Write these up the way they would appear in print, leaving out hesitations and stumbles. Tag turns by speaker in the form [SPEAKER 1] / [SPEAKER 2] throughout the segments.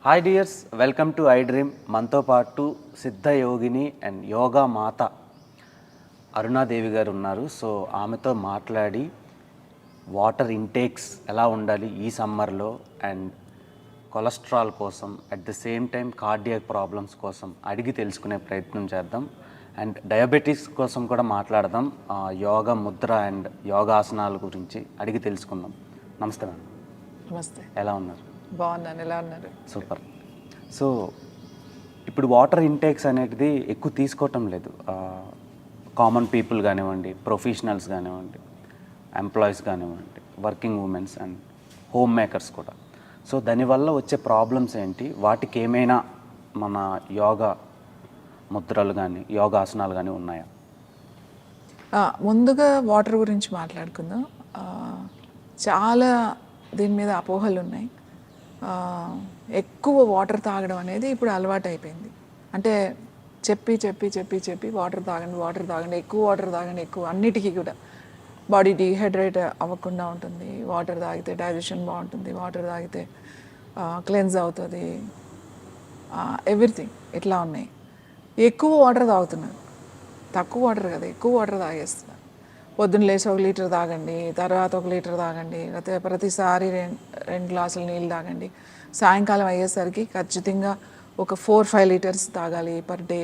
[SPEAKER 1] Hi dears, welcome to I dream. మనతో పాటు సిద్ధ యోగిని అండ్ యోగా మాత అరుణాదేవి గారు ఉన్నారు. సో ఆమెతో మాట్లాడి వాటర్ ఇంటేక్స్ ఎలా ఉండాలి ఈ సమ్మర్లో, అండ్ కొలెస్ట్రాల్ కోసం, at the same time cardiac problems కోసం అడిగి తెలుసుకునే ప్రయత్నం చేద్దాం. అండ్ డయాబెటీస్ కోసం కూడా మాట్లాడదాం. యోగా ముద్ర అండ్ యోగాసనాల గురించి అడిగి తెలుసుకుందాం. నమస్తే మేడం.
[SPEAKER 2] నమస్తే.
[SPEAKER 1] ఎలా ఉన్నారు?
[SPEAKER 2] బాగున్నాను. ఎలా ఉన్నారు?
[SPEAKER 1] సూపర్. సో ఇప్పుడు వాటర్ ఇంటేక్స్ అనేది ఎక్కువ తీసుకోవటం లేదు. కామన్ పీపుల్ కానివ్వండి, ప్రొఫెషనల్స్ కానివ్వండి, ఎంప్లాయీస్ కానివ్వండి, working women's and home makers కూడా. సో దానివల్ల వచ్చే ప్రాబ్లమ్స్ ఏంటి, వాటికి ఏమైనా మన యోగా ముద్రలు కానీ యోగాసనాలు కానీ ఉన్నాయా?
[SPEAKER 2] ముందుగా వాటర్ గురించి మాట్లాడుకుందాం. చాలా దీని మీద అపోహలు ఉన్నాయి. ఎక్కువ వాటర్ తాగడం అనేది ఇప్పుడు అలవాటు అయిపోయింది. అంటే చెప్పి వాటర్ తాగండి, ఎక్కువ వాటర్ తాగండి, ఎక్కువ అన్నిటికీ కూడా బాడీ డీహైడ్రేట్ అవ్వకుండా ఉంటుంది. వాటర్ తాగితే డైజెషన్ బాగుంటుంది, వాటర్ తాగితే క్లెన్స్ అవుతుంది, ఎవ్రీథింగ్ ఇట్లా ఉన్నాయి. ఎక్కువ వాటర్ తాగుతున్నారు, తక్కువ వాటర్ కదా, ఎక్కువ వాటర్ తాగేస్తున్నారు. పొద్దున్న లేచి 1 లీటర్ తాగండి, తర్వాత 1 లీటర్ తాగండి, లేకపోతే ప్రతిసారి 2 గ్లాసులు నీళ్ళు తాగండి. సాయంకాలం అయ్యేసరికి ఖచ్చితంగా ఒక 4-5 లీటర్స్ తాగాలి పర్ డే.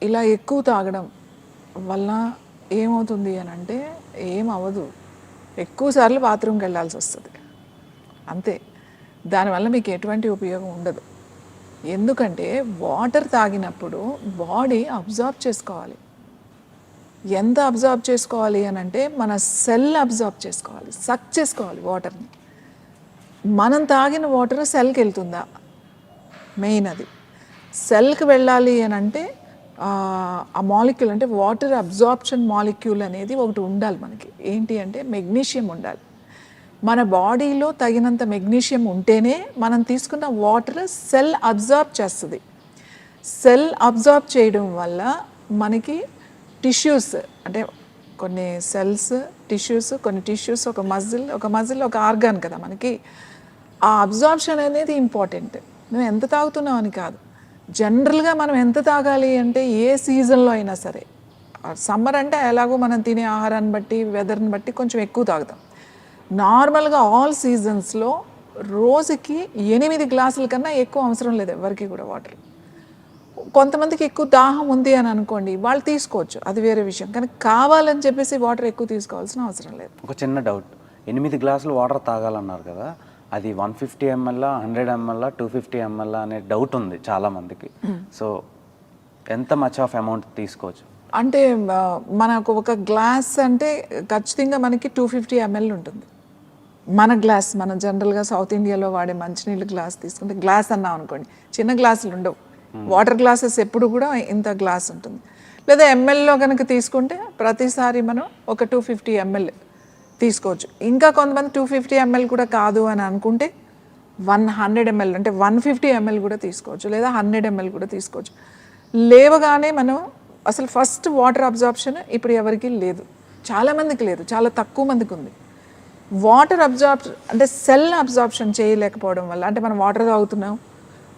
[SPEAKER 2] ఇలా ఎక్కువ తాగడం వల్ల ఏమవుతుంది అని అంటే ఏం అవ్వదు. ఎక్కువసార్లు బాత్రూమ్కి వెళ్ళాల్సి వస్తుంది అంతే. దానివల్ల మీకు ఎటువంటి ఉపయోగం ఉండదు. ఎందుకంటే వాటర్ తాగినప్పుడు బాడీ అబ్జార్బ్ చేసుకోవాలి. ఎంత అబ్జార్బ్ చేసుకోవాలి అని అంటే మన సెల్ అబ్జార్బ్ చేసుకోవాలి, సక్ చేసుకోవాలి వాటర్ని. మనం తాగిన వాటర్ సెల్కి వెళ్తుందా? మెయిన్ అది. సెల్కి వెళ్ళాలి అని అంటే ఆ మాలిక్యూల్, అంటే వాటర్ అబ్జార్ప్షన్ మాలిక్యూల్ అనేది ఒకటి ఉండాలి మనకి. ఏంటి అంటే మెగ్నీషియం ఉండాలి. మన బాడీలో తగినంత మెగ్నీషియం ఉంటేనే మనం తీసుకున్న వాటర్ సెల్ అబ్జార్బ్ చేస్తుంది. సెల్ అబ్జార్బ్ చేయడం వల్ల మనకి టిష్యూస్, అంటే కొన్ని సెల్స్, టిష్యూస్, కొన్ని టిష్యూస్, ఒక మజిల్ ఒక ఆర్గాన్ కదా మనకి. ఆ అబ్జార్ప్షన్ అనేది ఇంపార్టెంట్. నువ్వు ఎంత తాగుతున్నావు అని కాదు. జనరల్గా మనం ఎంత తాగాలి అంటే ఏ సీజన్లో అయినా సరే, సమ్మర్ అంటే ఎలాగో మనం తినే ఆహారాన్ని బట్టి, వెదర్ని బట్టి కొంచెం ఎక్కువ తాగుతాం. నార్మల్గా ఆల్ సీజన్స్లో రోజుకి 8 గ్లాసుల కన్నా ఎక్కువ అవసరం లేదు ఎవరికి కూడా వాటర్. కొంతమందికి ఎక్కువ దాహం ఉంది అని అనుకోండి, వాళ్ళు తీసుకోవచ్చు, అది వేరే విషయం. కానీ కావాలని చెప్పేసి వాటర్ ఎక్కువ తీసుకోవాల్సిన అవసరం లేదు.
[SPEAKER 1] ఒక చిన్న డౌట్, 8 గ్లాసులు వాటర్ తాగాలన్నారు కదా, అది 150 ml, 100 ml, 250 ml అనే డౌట్ ఉంది చాలామందికి. సో ఎంత మచ్ ఆఫ్ అమౌంట్ తీసుకోవచ్చు?
[SPEAKER 2] అంటే మనకు ఒక గ్లాస్ అంటే ఖచ్చితంగా మనకి 250 ml ఉంటుంది. మన గ్లాస్, మనం జనరల్గా సౌత్ ఇండియాలో వాడే మంచినీళ్ళు గ్లాస్ తీసుకుంటే, గ్లాస్ అన్నాం అనుకోండి, చిన్న గ్లాసులు ఉండవు. వాటర్ గ్లాసెస్ ఎప్పుడు కూడా ఇంత గ్లాస్ ఉంటుంది. లేదా ఎంఎల్లో కనుక తీసుకుంటే ప్రతిసారి మనం ఒక 250 ml తీసుకోవచ్చు. ఇంకా కొంతమంది 250 ml కూడా కాదు అని అనుకుంటే 100 ml, అంటే 150 ml కూడా తీసుకోవచ్చు, లేదా 100 ml కూడా తీసుకోవచ్చు. లేవగానే మనం అసలు ఫస్ట్ వాటర్ అబ్జార్ప్షన్ ఇప్పుడు ఎవరికి లేదు, చాలామందికి లేదు, చాలా తక్కువ మందికి ఉంది. వాటర్ అంటే సెల్ అబ్జార్ప్షన్ చేయలేకపోవడం వల్ల, అంటే మనం వాటర్ తాగుతున్నాం,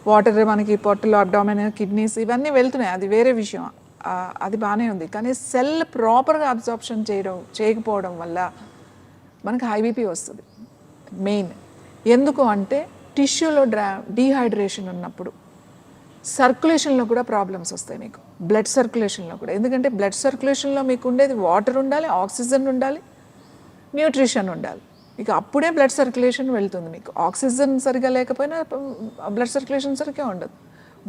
[SPEAKER 2] వాటర్ మనకి పొట్టలో, అబ్డామిన్, కిడ్నీస్ ఇవన్నీ వెళ్తున్నాయి, అది వేరే విషయం, అది బాగానే ఉంది. కానీ సెల్ ప్రాపర్గా అబ్జార్ప్షన్ చేయకపోవడం వల్ల మనకి హై బీపీ వస్తుంది మెయిన్. ఎందుకు అంటే టిష్యూలో డీహైడ్రేషన్ ఉన్నప్పుడు సర్క్యులేషన్లో కూడా ప్రాబ్లమ్స్ వస్తాయి మీకు, బ్లడ్ సర్క్యులేషన్లో కూడా. ఎందుకంటే బ్లడ్ సర్క్యులేషన్లో మీకు ఉండేది వాటర్ ఉండాలి, ఆక్సిజన్ ఉండాలి, న్యూట్రిషన్ ఉండాలి. ఇక అప్పుడే బ్లడ్ సర్క్యులేషన్ వెళ్తుంది మీకు. ఆక్సిజన్ సరిగా లేకపోయినా బ్లడ్ సర్క్యులేషన్ సరిగ్గా ఉండదు,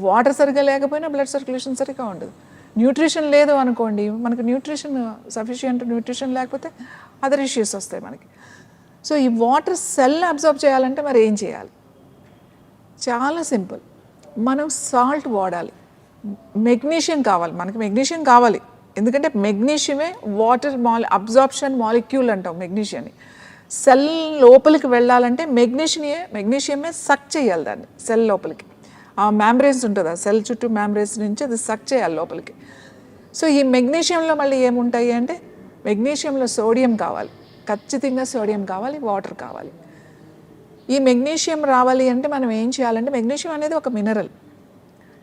[SPEAKER 2] వాటర్ సరిగ్గా లేకపోయినా బ్లడ్ సర్క్యులేషన్ సరిగ్గా ఉండదు. న్యూట్రిషన్ లేదు అనుకోండి, మనకు సఫిషియంట్ న్యూట్రిషన్ లేకపోతే అదర్ ఇష్యూస్ వస్తాయి మనకి. సో ఈ వాటర్ సెల్ అబ్జర్వ్ చేయాలంటే మరి ఏం చేయాలి? చాలా సింపుల్, మనం సాల్ట్ వాడాలి. మెగ్నీషియం కావాలి, మనకి మెగ్నీషియం కావాలి. ఎందుకంటే మెగ్నీషియమే వాటర్ అబ్జార్ప్షన్ మాలిక్యూల్ అంటాం మెగ్నీషియాన్ని. సెల్ లోపలికి వెళ్ళాలంటే మెగ్నీషియమే సక్ చేయాలి దాన్ని సెల్ లోపలికి. ఆ మ్యాంబ్రేన్స్ ఉంటుంది, ఆ సెల్ చుట్టూ మ్యాంబ్రేన్స్ నుంచి అది సక్ చేయాలి లోపలికి. సో ఈ మెగ్నీషియంలో మళ్ళీ ఏముంటాయి అంటే, మెగ్నీషియంలో సోడియం కావాలి, ఖచ్చితంగా సోడియం కావాలి, వాటర్ కావాలి. ఈ మెగ్నీషియం రావాలి అంటే మనం ఏం చేయాలంటే, మెగ్నీషియం అనేది ఒక మినరల్,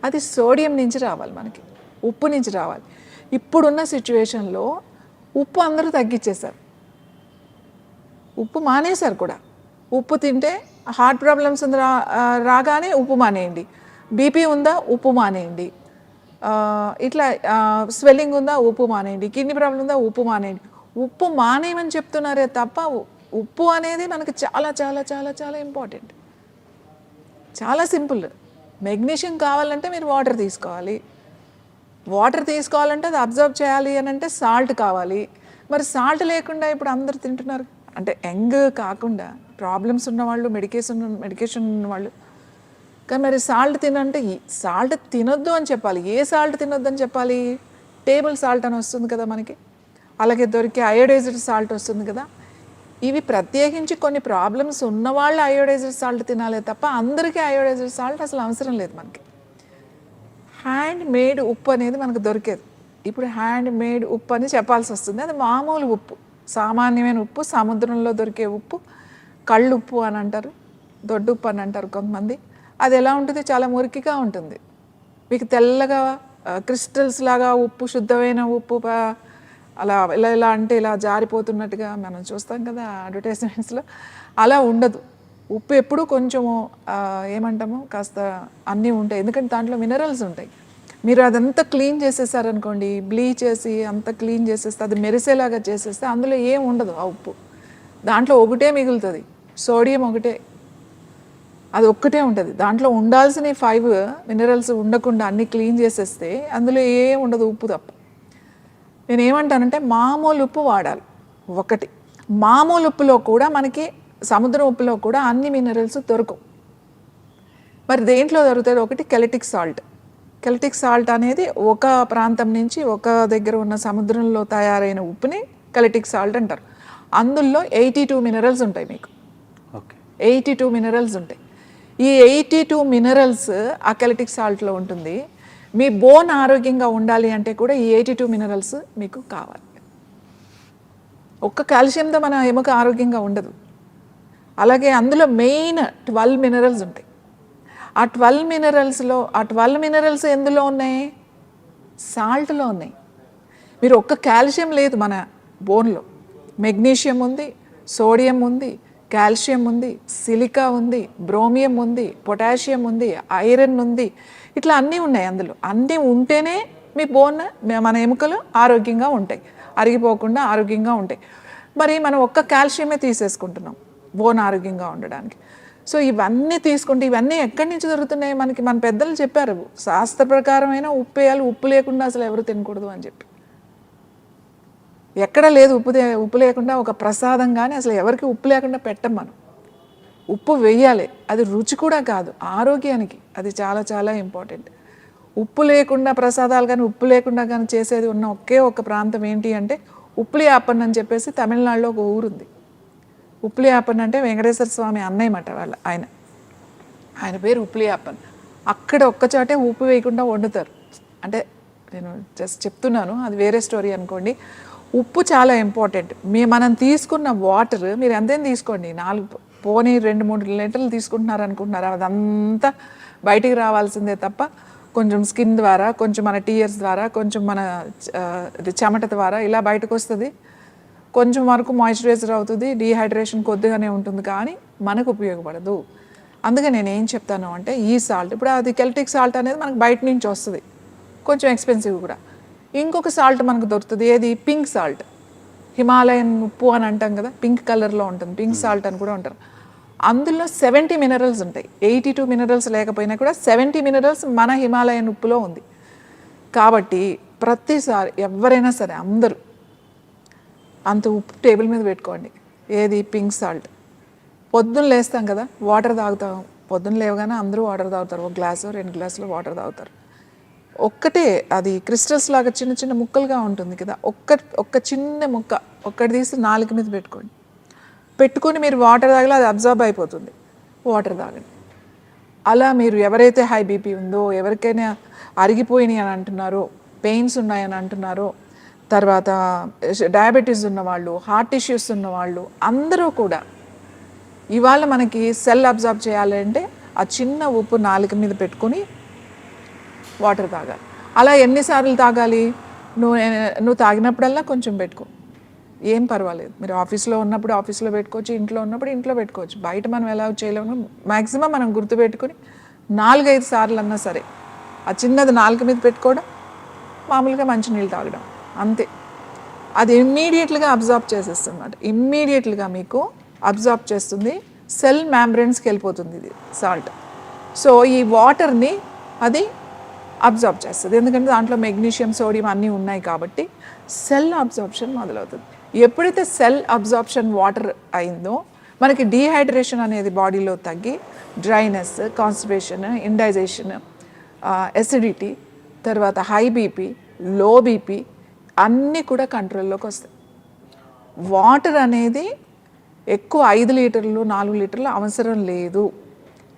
[SPEAKER 2] అది సోడియం నుంచి రావాలి, మనకి ఉప్పు నుంచి రావాలి. ఇప్పుడున్న సిచ్యువేషన్లో ఉప్పు అందరూ తగ్గించేశారు, ఉప్పు మానేశారు కూడా. ఉప్పు తింటే హార్ట్ ప్రాబ్లమ్స్ రాగానే ఉప్పు మానేయండి, బీపీ ఉందా ఉప్పు మానేయండి, ఇట్లా స్వెల్లింగ్ ఉందా ఉప్పు మానేయండి, కిడ్నీ ప్రాబ్లం ఉందా ఉప్పు మానేయండి. ఉప్పు మానేయమని చెప్తున్నారే తప్ప ఉప్పు అనేది మనకి చాలా చాలా చాలా చాలా ఇంపార్టెంట్. చాలా సింపుల్. మెగ్నీషియం కావాలంటే మీరు వాటర్ తీసుకోవాలి, వాటర్ తీసుకోవాలంటే అది అబ్జర్వ్ చేయాలి అని అంటే సాల్ట్ కావాలి. మరి సాల్ట్ లేకుండా ఇప్పుడు అందరు తింటున్నారు, అంటే యంగ్ కాకుండా ప్రాబ్లమ్స్ ఉన్నవాళ్ళు, మెడికేషన్ ఉన్నవాళ్ళు. కానీ మరి సాల్ట్ తినంటే సాల్ట్ తినొద్దు అని చెప్పాలి. ఏ సాల్ట్ తినొద్దు అని చెప్పాలి? టేబుల్ సాల్ట్ అని వస్తుంది కదా మనకి, అలాగే దొరికే అయోడైజ్డ్ సాల్ట్ వస్తుంది కదా. ఇవి ప్రత్యేకించి కొన్ని ప్రాబ్లమ్స్ ఉన్నవాళ్ళు అయోడైజ్డ్ సాల్ట్ తినాలే తప్ప అందరికీ అయోడైజ్డ్ సాల్ట్ అసలు అవసరం లేదు మనకి. హ్యాండ్ మేడ్ ఉప్పు అనేది మనకు దొరికేది. ఇప్పుడు హ్యాండ్ మేడ్ ఉప్పు అని చెప్పాల్సి వస్తుంది. అది మామూలు ఉప్పు, సామాన్యమైన ఉప్పు, సముద్రంలో దొరికే ఉప్పు, కళ్ళు ఉప్పు అని అంటారు, దొడ్డు ఉప్పు అని అంటారు కొంతమంది. అది ఎలా ఉంటుంది? చాలా మురికిగా ఉంటుంది, మీకు తెల్లగా క్రిస్టల్స్ లాగా ఉప్పు, శుద్ధమైన ఉప్పు అలా ఇలా ఇలా అంటే ఇలా జారిపోతున్నట్టుగా మనం చూస్తాం కదా అడ్వర్టైజ్మెంట్స్లో. అలా ఉండదు ఉప్పు. ఎప్పుడు కొంచెము ఏమంటాము, కాస్త అన్నీ ఉంటాయి, ఎందుకంటే దాంట్లో మినరల్స్ ఉంటాయి. మీరు అదంతా క్లీన్ చేసేసారనుకోండి, బ్లీచ్ చేసి అంతా క్లీన్ చేసేస్తే, అది మెరిసేలాగా చేసేస్తే అందులో ఏం ఉండదు ఆ ఉప్పు. దాంట్లో ఒకటే మిగులుతుంది, సోడియం ఒకటే, అది ఒక్కటే ఉంటుంది. దాంట్లో ఉండాల్సిన 5 మినరల్స్ ఉండకుండా అన్నీ క్లీన్ చేసేస్తే అందులో ఏం ఉండదు, ఉప్పు తప్ప. నేనేమంటానంటే మామూలు ఉప్పు వాడాలి ఒకటి. మామూలు ఉప్పులో కూడా మనకి, సముద్రం ఉప్పులో కూడా అన్ని మినరల్స్ దొరకవు. మరి దేంట్లో దొరుకుతుంది? ఒకటి కెల్టిక్ సాల్ట్. కెల్టిక్ సాల్ట్ అనేది ఒక ప్రాంతం నుంచి, ఒక దగ్గర ఉన్న సముద్రంలో తయారైన ఉప్పుని కెల్టిక్ సాల్ట్ అంటారు. అందులో 82 మినరల్స్ ఉంటాయి మీకు. 82 మినరల్స్ ఉంటాయి. ఈ 82 మినరల్స్ ఆ కెల్టిక్ సాల్ట్లో ఉంటుంది. మీ బోన్ ఆరోగ్యంగా ఉండాలి అంటే కూడా ఈ 82 మినరల్స్ మీకు కావాలి. ఒక్క కాల్షియంతో మన ఎముక ఆరోగ్యంగా ఉండదు. అలాగే అందులో మెయిన్ 12 మినరల్స్ ఉంటాయి. ఆ 12 మినరల్స్ ఎందులో ఉన్నాయి? సాల్ట్లో ఉన్నాయి. మీరు ఒక్క కాల్షియం లేదు మన బోన్లో. మెగ్నీషియం ఉంది, సోడియం ఉంది, కాల్షియం ఉంది, సిలికా ఉంది, బ్రోమియం ఉంది, పొటాషియం ఉంది, ఐరన్ ఉంది, ఇట్లా అన్నీ ఉన్నాయి. అందులో అన్నీ ఉంటేనే మీ బోన్, మన ఎముకలు ఆరోగ్యంగా ఉంటాయి, అరిగిపోకుండా ఆరోగ్యంగా ఉంటాయి. మరి మనం ఒక్క కాల్షియమే తీసేసుకుంటున్నాం బోన్ ఆరోగ్యంగా ఉండడానికి. సో ఇవన్నీ తీసుకుంటే, ఇవన్నీ ఎక్కడి నుంచి దొరుకుతున్నాయి మనకి? మన పెద్దలు చెప్పారు, శాస్త్ర ప్రకారమైన ఉప్పు వేయాలి, ఉప్పు లేకుండా అసలు ఎవరు తినకూడదు అని చెప్పి. ఎక్కడ లేదు ఉప్పు లేకుండా ఒక ప్రసాదం కానీ అసలు ఎవరికి ఉప్పు లేకుండా పెట్టం మనం. ఉప్పు వేయాలి, అది రుచి కూడా కాదు, ఆరోగ్యానికి అది చాలా చాలా ఇంపార్టెంట్. ఉప్పు లేకుండా ప్రసాదాలు కానీ, ఉప్పు లేకుండా కానీ చేసేది ఉన్న ఒకే ఒక ప్రాంతం ఏంటి అంటే ఉప్లియాపన్ అని చెప్పేసి తమిళనాడులో ఒక ఊరుంది. ఉప్లియాపన్ అంటే వెంకటేశ్వర స్వామి అన్నయ్యమాట ఆయన పేరు ఉప్లియాపన్. అక్కడ ఒక్కచోటే ఉప్పు వేయకుండా వండుతారు. అంటే నేను జస్ట్ చెప్తున్నాను, అది వేరే స్టోరీ అనుకోండి. ఉప్పు చాలా ఇంపార్టెంట్. మనం తీసుకున్న వాటర్ మీరు ఎంతైనా తీసుకోండి, 2-3 లీటర్లు తీసుకుంటున్నారు అనుకుంటున్నారు, అదంతా బయటికి రావాల్సిందే తప్ప కొంచెం స్కిన్ ద్వారా, కొంచెం మన టీయర్స్ ద్వారా, కొంచెం మన చెమట ద్వారా ఇలా బయటకు వస్తుంది. కొంచెం వరకు మాయిశ్చరైజర్ అవుతుంది, డీహైడ్రేషన్ కొద్దిగానే ఉంటుంది, కానీ మనకు ఉపయోగపడదు. అందుకే నేను ఏం చెప్తాను అంటే ఈ సాల్ట్, ఇప్పుడు అది కెల్టిక్ సాల్ట్ అనేది మనకు బయట నుంచి వస్తుంది, కొంచెం ఎక్స్పెన్సివ్ కూడా. ఇంకొక సాల్ట్ మనకు దొరుకుతుంది, ఏది? Pink salt. హిమాలయన్ ఉప్పు అని అంటాం కదా, పింక్ కలర్లో ఉంటుంది, పింక్ సాల్ట్ అని కూడా అంటారు. అందులో 70 మినరల్స్ ఉంటాయి. 82 మినరల్స్ లేకపోయినా కూడా 70 మినరల్స్ మన హిమాలయన్ ఉప్పులో ఉంది. కాబట్టి ప్రతిసారి ఎవరైనా సరే అందరూ అంత ఉప్పు టేబుల్ మీద పెట్టుకోండి. ఏది? Pink salt. పొద్దున్న లేస్తాం కదా, వాటర్ తాగుతాం. పొద్దున్న లేవగానే అందరూ వాటర్ తాగుతారు, 1 గ్లాసు 2 గ్లాసులు వాటర్ తాగుతారు. ఒక్కటే అది క్రిస్టల్స్ లాగా చిన్న చిన్న ముక్కలుగా ఉంటుంది కదా, ఒక్క చిన్న ముక్క ఒక్కటి తీసి నాలుక మీద పెట్టుకొని మీరు వాటర్ తాగలే, అది అబ్జర్బ్ అయిపోతుంది, వాటర్ తాగండి. అలా మీరు ఎవరైతే హై బీపీ ఉందో, ఎవరికైనా అరిగిపోయినాయి అని అంటున్నారో, పెయిన్స్ ఉన్నాయని అంటున్నారో, తర్వాత డయాబెటీస్ ఉన్నవాళ్ళు, హార్ట్ ఇష్యూస్ ఉన్నవాళ్ళు అందరూ కూడా ఇవాళ మనకి సెల్ అబ్జార్బ్ చేయాలంటే ఆ చిన్న ఉప్పు నాలుక మీద పెట్టుకొని వాటర్ తాగాలి. అలా ఎన్నిసార్లు తాగాలి? నువ్వు తాగినప్పుడల్లా కొంచెం పెట్టుకో, ఏం పర్వాలేదు. మీరు ఆఫీస్లో ఉన్నప్పుడు ఆఫీస్లో పెట్టుకోవచ్చు, ఇంట్లో ఉన్నప్పుడు ఇంట్లో పెట్టుకోవచ్చు. బయట మనం ఎలా చేయలేము, మ్యాక్సిమం మనం గుర్తుపెట్టుకుని 4-5 సార్లు అన్నా సరే ఆ చిన్నది నాలుక మీద పెట్టుకోవడం, మామూలుగా మంచినీళ్ళు తాగడం, అంతే. అది ఇమ్మీడియట్గా అబ్జార్బ్ చేసేస్తుంది అన్నమాట. ఇమ్మీడియట్గా మీకు అబ్జార్బ్ చేస్తుంది, సెల్ మెంబ్రేన్స్కి వెళ్ళిపోతుంది ఇది సాల్ట్. సో ఈ వాటర్ని అది అబ్జార్బ్ చేస్తుంది, ఎందుకంటే దాంట్లో మెగ్నీషియం, సోడియం అన్నీ ఉన్నాయి కాబట్టి సెల్ అబ్జార్ప్షన్ మొదలవుతుంది. ఎప్పుడైతే సెల్ అబ్జార్ప్షన్ వాటర్ అయిందో మనకి డీహైడ్రేషన్ అనేది బాడీలో తగ్గి డ్రైనెస్, కాన్స్టిపేషన్, ఇండైజేషన్, ఎసిడిటీ, తర్వాత హై బీపీ, లో బీపీ అన్నీ కూడా కంట్రోల్లోకి వస్తాయి. వాటర్ అనేది ఎక్కువ 5 లీటర్లు 4 లీటర్లు అవసరం లేదు.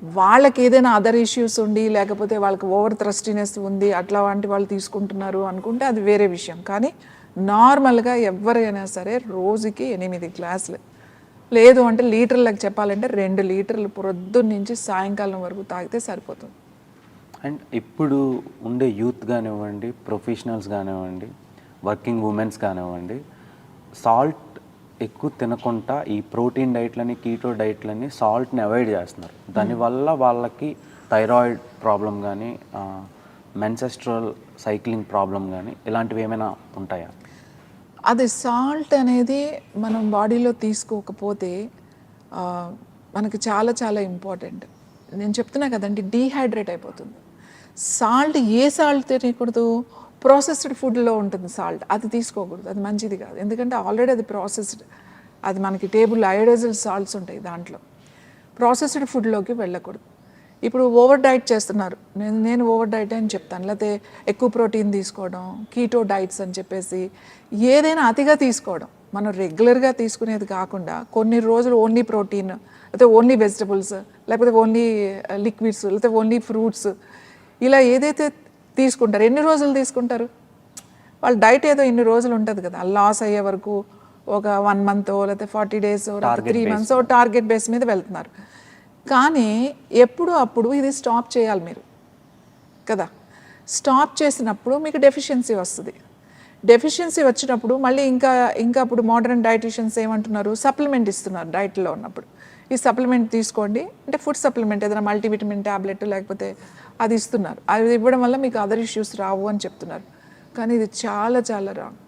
[SPEAKER 2] వాళ్ళకి ఏదైనా అదర్ ఇష్యూస్ ఉండి, లేకపోతే వాళ్ళకి ఓవర్ థ్రస్టీనెస్ ఉంది, అట్లా వంటి వాళ్ళు తీసుకుంటున్నారు అనుకుంటే అది వేరే విషయం. కానీ నార్మల్గా ఎవరైనా సరే రోజుకి 8 గ్లాసులు, లేదు అంటే లీటర్లకు చెప్పాలంటే 2 లీటర్లు పొద్దున్న నుంచి సాయంకాలం వరకు తాగితే సరిపోతుంది.
[SPEAKER 1] అండ్ ఇప్పుడు ఉండే యూత్ కానివ్వండి, ప్రొఫెషనల్స్ కానివ్వండి, వర్కింగ్ ఉమెన్స్ కానివ్వండి, సాల్ట్ ఎక్కువ తినకుండా ఈ ప్రోటీన్ డైట్లని, కీటో డైట్లని, సాల్ట్ని అవాయిడ్ చేస్తున్నారు. దానివల్ల వాళ్ళకి థైరాయిడ్ ప్రాబ్లం కానీ, మెన్సెస్ట్రల్ సైక్లింగ్ ప్రాబ్లం కానీ ఇలాంటివి ఏమైనా ఉంటాయా?
[SPEAKER 2] అది సాల్ట్ అనేది మనం బాడీలో తీసుకోకపోతే మనకి చాలా చాలా ఇంపార్టెంట్. నేను చెప్తున్నా కదండి, డీహైడ్రేట్ అయిపోతుంది. సాల్ట్ ఏ సాల్ట్ తినకూడదు? ప్రాసెస్డ్ ఫుడ్లో ఉంటుంది సాల్ట్, అది తీసుకోకూడదు, అది మంచిది కాదు. ఎందుకంటే ఆల్రెడీ అది ప్రాసెస్డ్, అది మనకి టేబుల్ అయోడైజ్డ్ సాల్ట్స్ ఉంటాయి దాంట్లో. ప్రాసెస్డ్ ఫుడ్లోకి వెళ్ళకూడదు. ఇప్పుడు ఓవర్ డైట్ చేస్తున్నారు, నేను ఓవర్ డైట్ అని చెప్తాను, లేకపోతే ఎక్కువ ప్రోటీన్ తీసుకోవడం, కీటో డైట్స్ అని చెప్పేసి ఏదైనా అతిగా తీసుకోవడం. మనం రెగ్యులర్గా తీసుకునేది కాకుండా కొన్ని రోజులు ఓన్లీ ప్రోటీన్, లేకపోతే ఓన్లీ వెజిటబుల్స్, లేకపోతే ఓన్లీ లిక్విడ్స్, లేకపోతే ఓన్లీ ఫ్రూట్స్, ఇలా ఏదైతే తీసుకుంటారు, ఎన్ని రోజులు తీసుకుంటారు? వాళ్ళ డైట్ ఏదో ఇన్ని రోజులు ఉంటుంది కదా, లాస్ అయ్యే వరకు ఒక 1 మంత్, లేకపోతే 40 days, 3 months టార్గెట్ బేస్ మీద వెళ్తున్నారు. కానీ ఎప్పుడు అప్పుడు ఇది స్టాప్ చేయాలి మీరు కదా. స్టాప్ చేసినప్పుడు మీకు డెఫిషియన్సీ వస్తుంది. డెఫిషియన్సీ వచ్చినప్పుడు మళ్ళీ ఇంకా అప్పుడు మోడర్న్ డైటీషియన్స్ ఏమంటున్నారు, సప్లిమెంట్ ఇస్తున్నారు డైట్లో ఉన్నప్పుడు. ఈ సప్లిమెంట్ తీసుకోండి అంటే ఫుడ్ సప్లిమెంట్, ఏదైనా మల్టీవిటమిన్ ట్యాబ్లెట్ లేకపోతే అది ఇస్తున్నారు. అది ఇవ్వడం వల్ల మీకు అదర్ ఇష్యూస్ రావు అని చెప్తున్నారు. కానీ ఇది చాలా చాలా రాంగ్.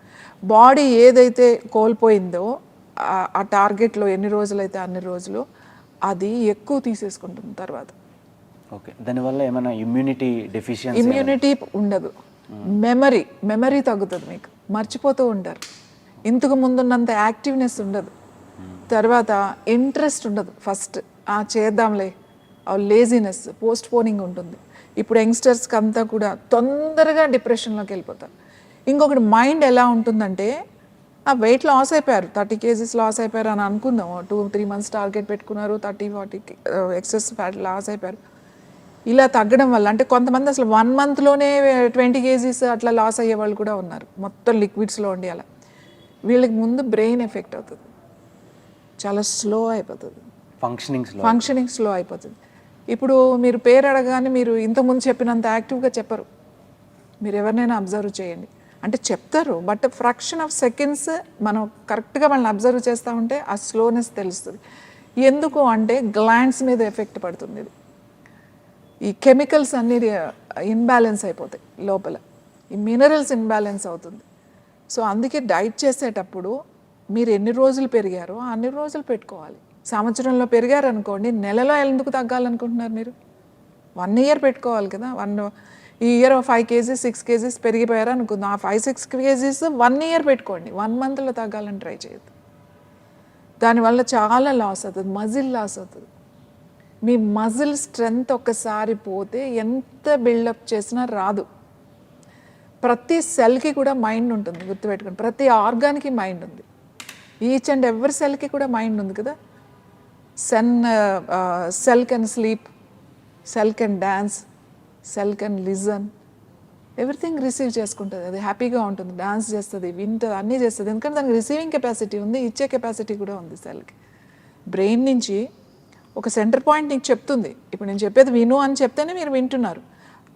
[SPEAKER 2] బాడీ ఏదైతే కోల్పోయిందో ఆ టార్గెట్లో ఎన్ని రోజులైతే అన్ని రోజులు అది ఎక్కువ తీసేసుకుంటుంది తర్వాత.
[SPEAKER 1] ఓకే, దానివల్ల ఏమైనా ఇమ్యూనిటీ
[SPEAKER 2] ఉండదు. మెమరీ తగ్గుతుంది, మీకు మర్చిపోతూ ఉంటారు. ఇంతకు ముందున్నంత యాక్టివ్నెస్ ఉండదు. తర్వాత ఇంట్రెస్ట్ ఉండదు. ఫస్ట్ చేద్దాంలే, లేజినెస్, పోస్ట్ పోనింగ్ ఉంటుంది. ఇప్పుడు యంగ్స్టర్స్కి అంతా కూడా తొందరగా డిప్రెషన్లోకి వెళ్ళిపోతారు. ఇంకొకటి మైండ్ ఎలా ఉంటుందంటే, వెయిట్ లాస్ అయిపోయారు, 30 kgs లాస్ అయిపోయారు అని అనుకుందాం, 2-3 months టార్గెట్ పెట్టుకున్నారు, 30-40 ఎక్సెస్ ఫ్యాట్ లాస్ అయిపోయారు. ఇలా తగ్గడం వల్ల అంటే కొంతమంది అసలు 1 monthలోనే 20 kgs అట్లా లాస్ అయ్యే వాళ్ళు కూడా ఉన్నారు, మొత్తం లిక్విడ్స్లో ఉండి. అలా వీళ్ళకి ముందు బ్రెయిన్ ఎఫెక్ట్ అవుతుంది, చాలా స్లో అయిపోతుంది, ఫంక్షనింగ్ స్లో అయిపోతుంది. ఇప్పుడు మీరు పేరు అడగానే మీరు ఇంతకుముందు చెప్పినంత యాక్టివ్గా చెప్పరు. మీరు ఎవరినైనా అబ్జర్వ్ చేయండి, అంటే చెప్తారు, బట్ ఫ్రాక్షన్ ఆఫ్ సెకండ్స్ మనం కరెక్ట్గా వాళ్ళని అబ్జర్వ్ చేస్తూ ఉంటే ఆ స్లోనెస్ తెలుస్తుంది. ఎందుకు అంటే గ్లాండ్స్ మీద ఎఫెక్ట్ పడుతుంది. ఇది ఈ కెమికల్స్ అన్నీ ఇన్బ్యాలెన్స్ అయిపోతాయి లోపల, ఈ మినరల్స్ ఇన్బ్యాలెన్స్ అవుతుంది. సో అందుకే డైట్ చేసేటప్పుడు మీరు ఎన్ని రోజులు పెరిగారో అన్ని రోజులు పెట్టుకోవాలి. సంవత్సరంలో పెరిగారనుకోండి, నెలలో ఎందుకు తగ్గాలనుకుంటున్నారు మీరు? 1 year పెట్టుకోవాలి కదా. ఈ ఇయర్ 5 kgs 6 kgs పెరిగిపోయారు అనుకుందాం, ఆ 5-6 kgs 1 year పెట్టుకోండి. 1 monthలో తగ్గాలని ట్రై చేయొద్దు. దానివల్ల చాలా లాస్ అవుతుంది, మజిల్ లాస్ అవుతుంది. మీ మజిల్ స్ట్రెంగ్త్ ఒక్కసారి పోతే ఎంత బిల్డప్ చేసినా రాదు. ప్రతి సెల్కి కూడా మైండ్ ఉంటుంది, గుర్తుపెట్టుకోండి. ప్రతి ఆర్గాన్కి మైండ్ ఉంది. ఈచ్ అండ్ ఎవ్రీ సెల్కి కూడా మైండ్ ఉంది కదా. Cell can sleep, cell can dance, cell can listen, everything receive చేసుకుంటుంది. అది హ్యాపీగా ఉంటుంది, డాన్స్ చేస్తుంది, వింటుంది, అన్నీ చేస్తుంది. ఎందుకంటే దానికి రిసీవింగ్ కెపాసిటీ ఉంది, ఇచ్చే కెపాసిటీ కూడా ఉంది సెల్కి. బ్రెయిన్ నుంచి ఒక సెంటర్ పాయింట్ నీకు చెప్తుంది. ఇప్పుడు నేను చెప్పేది విను అని చెప్తేనే మీరు వింటున్నారు.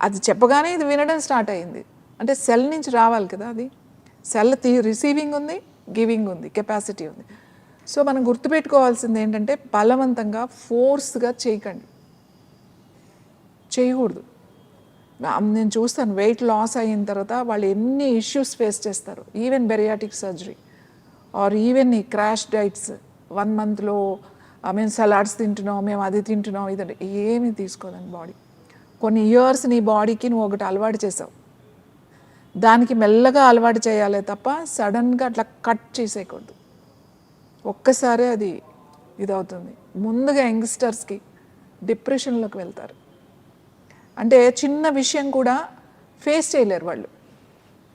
[SPEAKER 2] అది చెప్పగానే ఇది వినడం స్టార్ట్ అయ్యింది. అంటే సెల్ నుంచి రావాలి కదా అది. సెల్ రిసీవింగ్ ఉంది, గివింగ్ ఉంది, కెపాసిటీ ఉంది. సో మనం గుర్తుపెట్టుకోవాల్సింది ఏంటంటే బలవంతంగా ఫోర్స్గా చేయకూడదు. నేను చూస్తాను వెయిట్ లాస్ అయిన తర్వాత వాళ్ళు ఎన్ని ఇష్యూస్ ఫేస్ చేస్తారు. Even bariatric surgery or even ఈ క్రాష్ డైట్స్ 1 monthలో మేము సలాడ్స్ తింటున్నాం, మేము అది తింటున్నాం, ఇదంటే ఏమీ తీసుకోదండి బాడీ. కొన్ని ఇయర్స్ నీ బాడీకి నువ్వు ఒకటి అలవాటు చేసావు, దానికి మెల్లగా అలవాటు చేయాలి తప్ప సడన్గా అట్లా కట్ చేసేయకూడదు. ఒక్కసారి అది ఇదవుతుంది. ముందుగా యంగ్స్టర్స్కి డిప్రెషన్లోకి వెళ్తారు. అంటే చిన్న విషయం కూడా ఫేస్ చేయలేరు వాళ్ళు.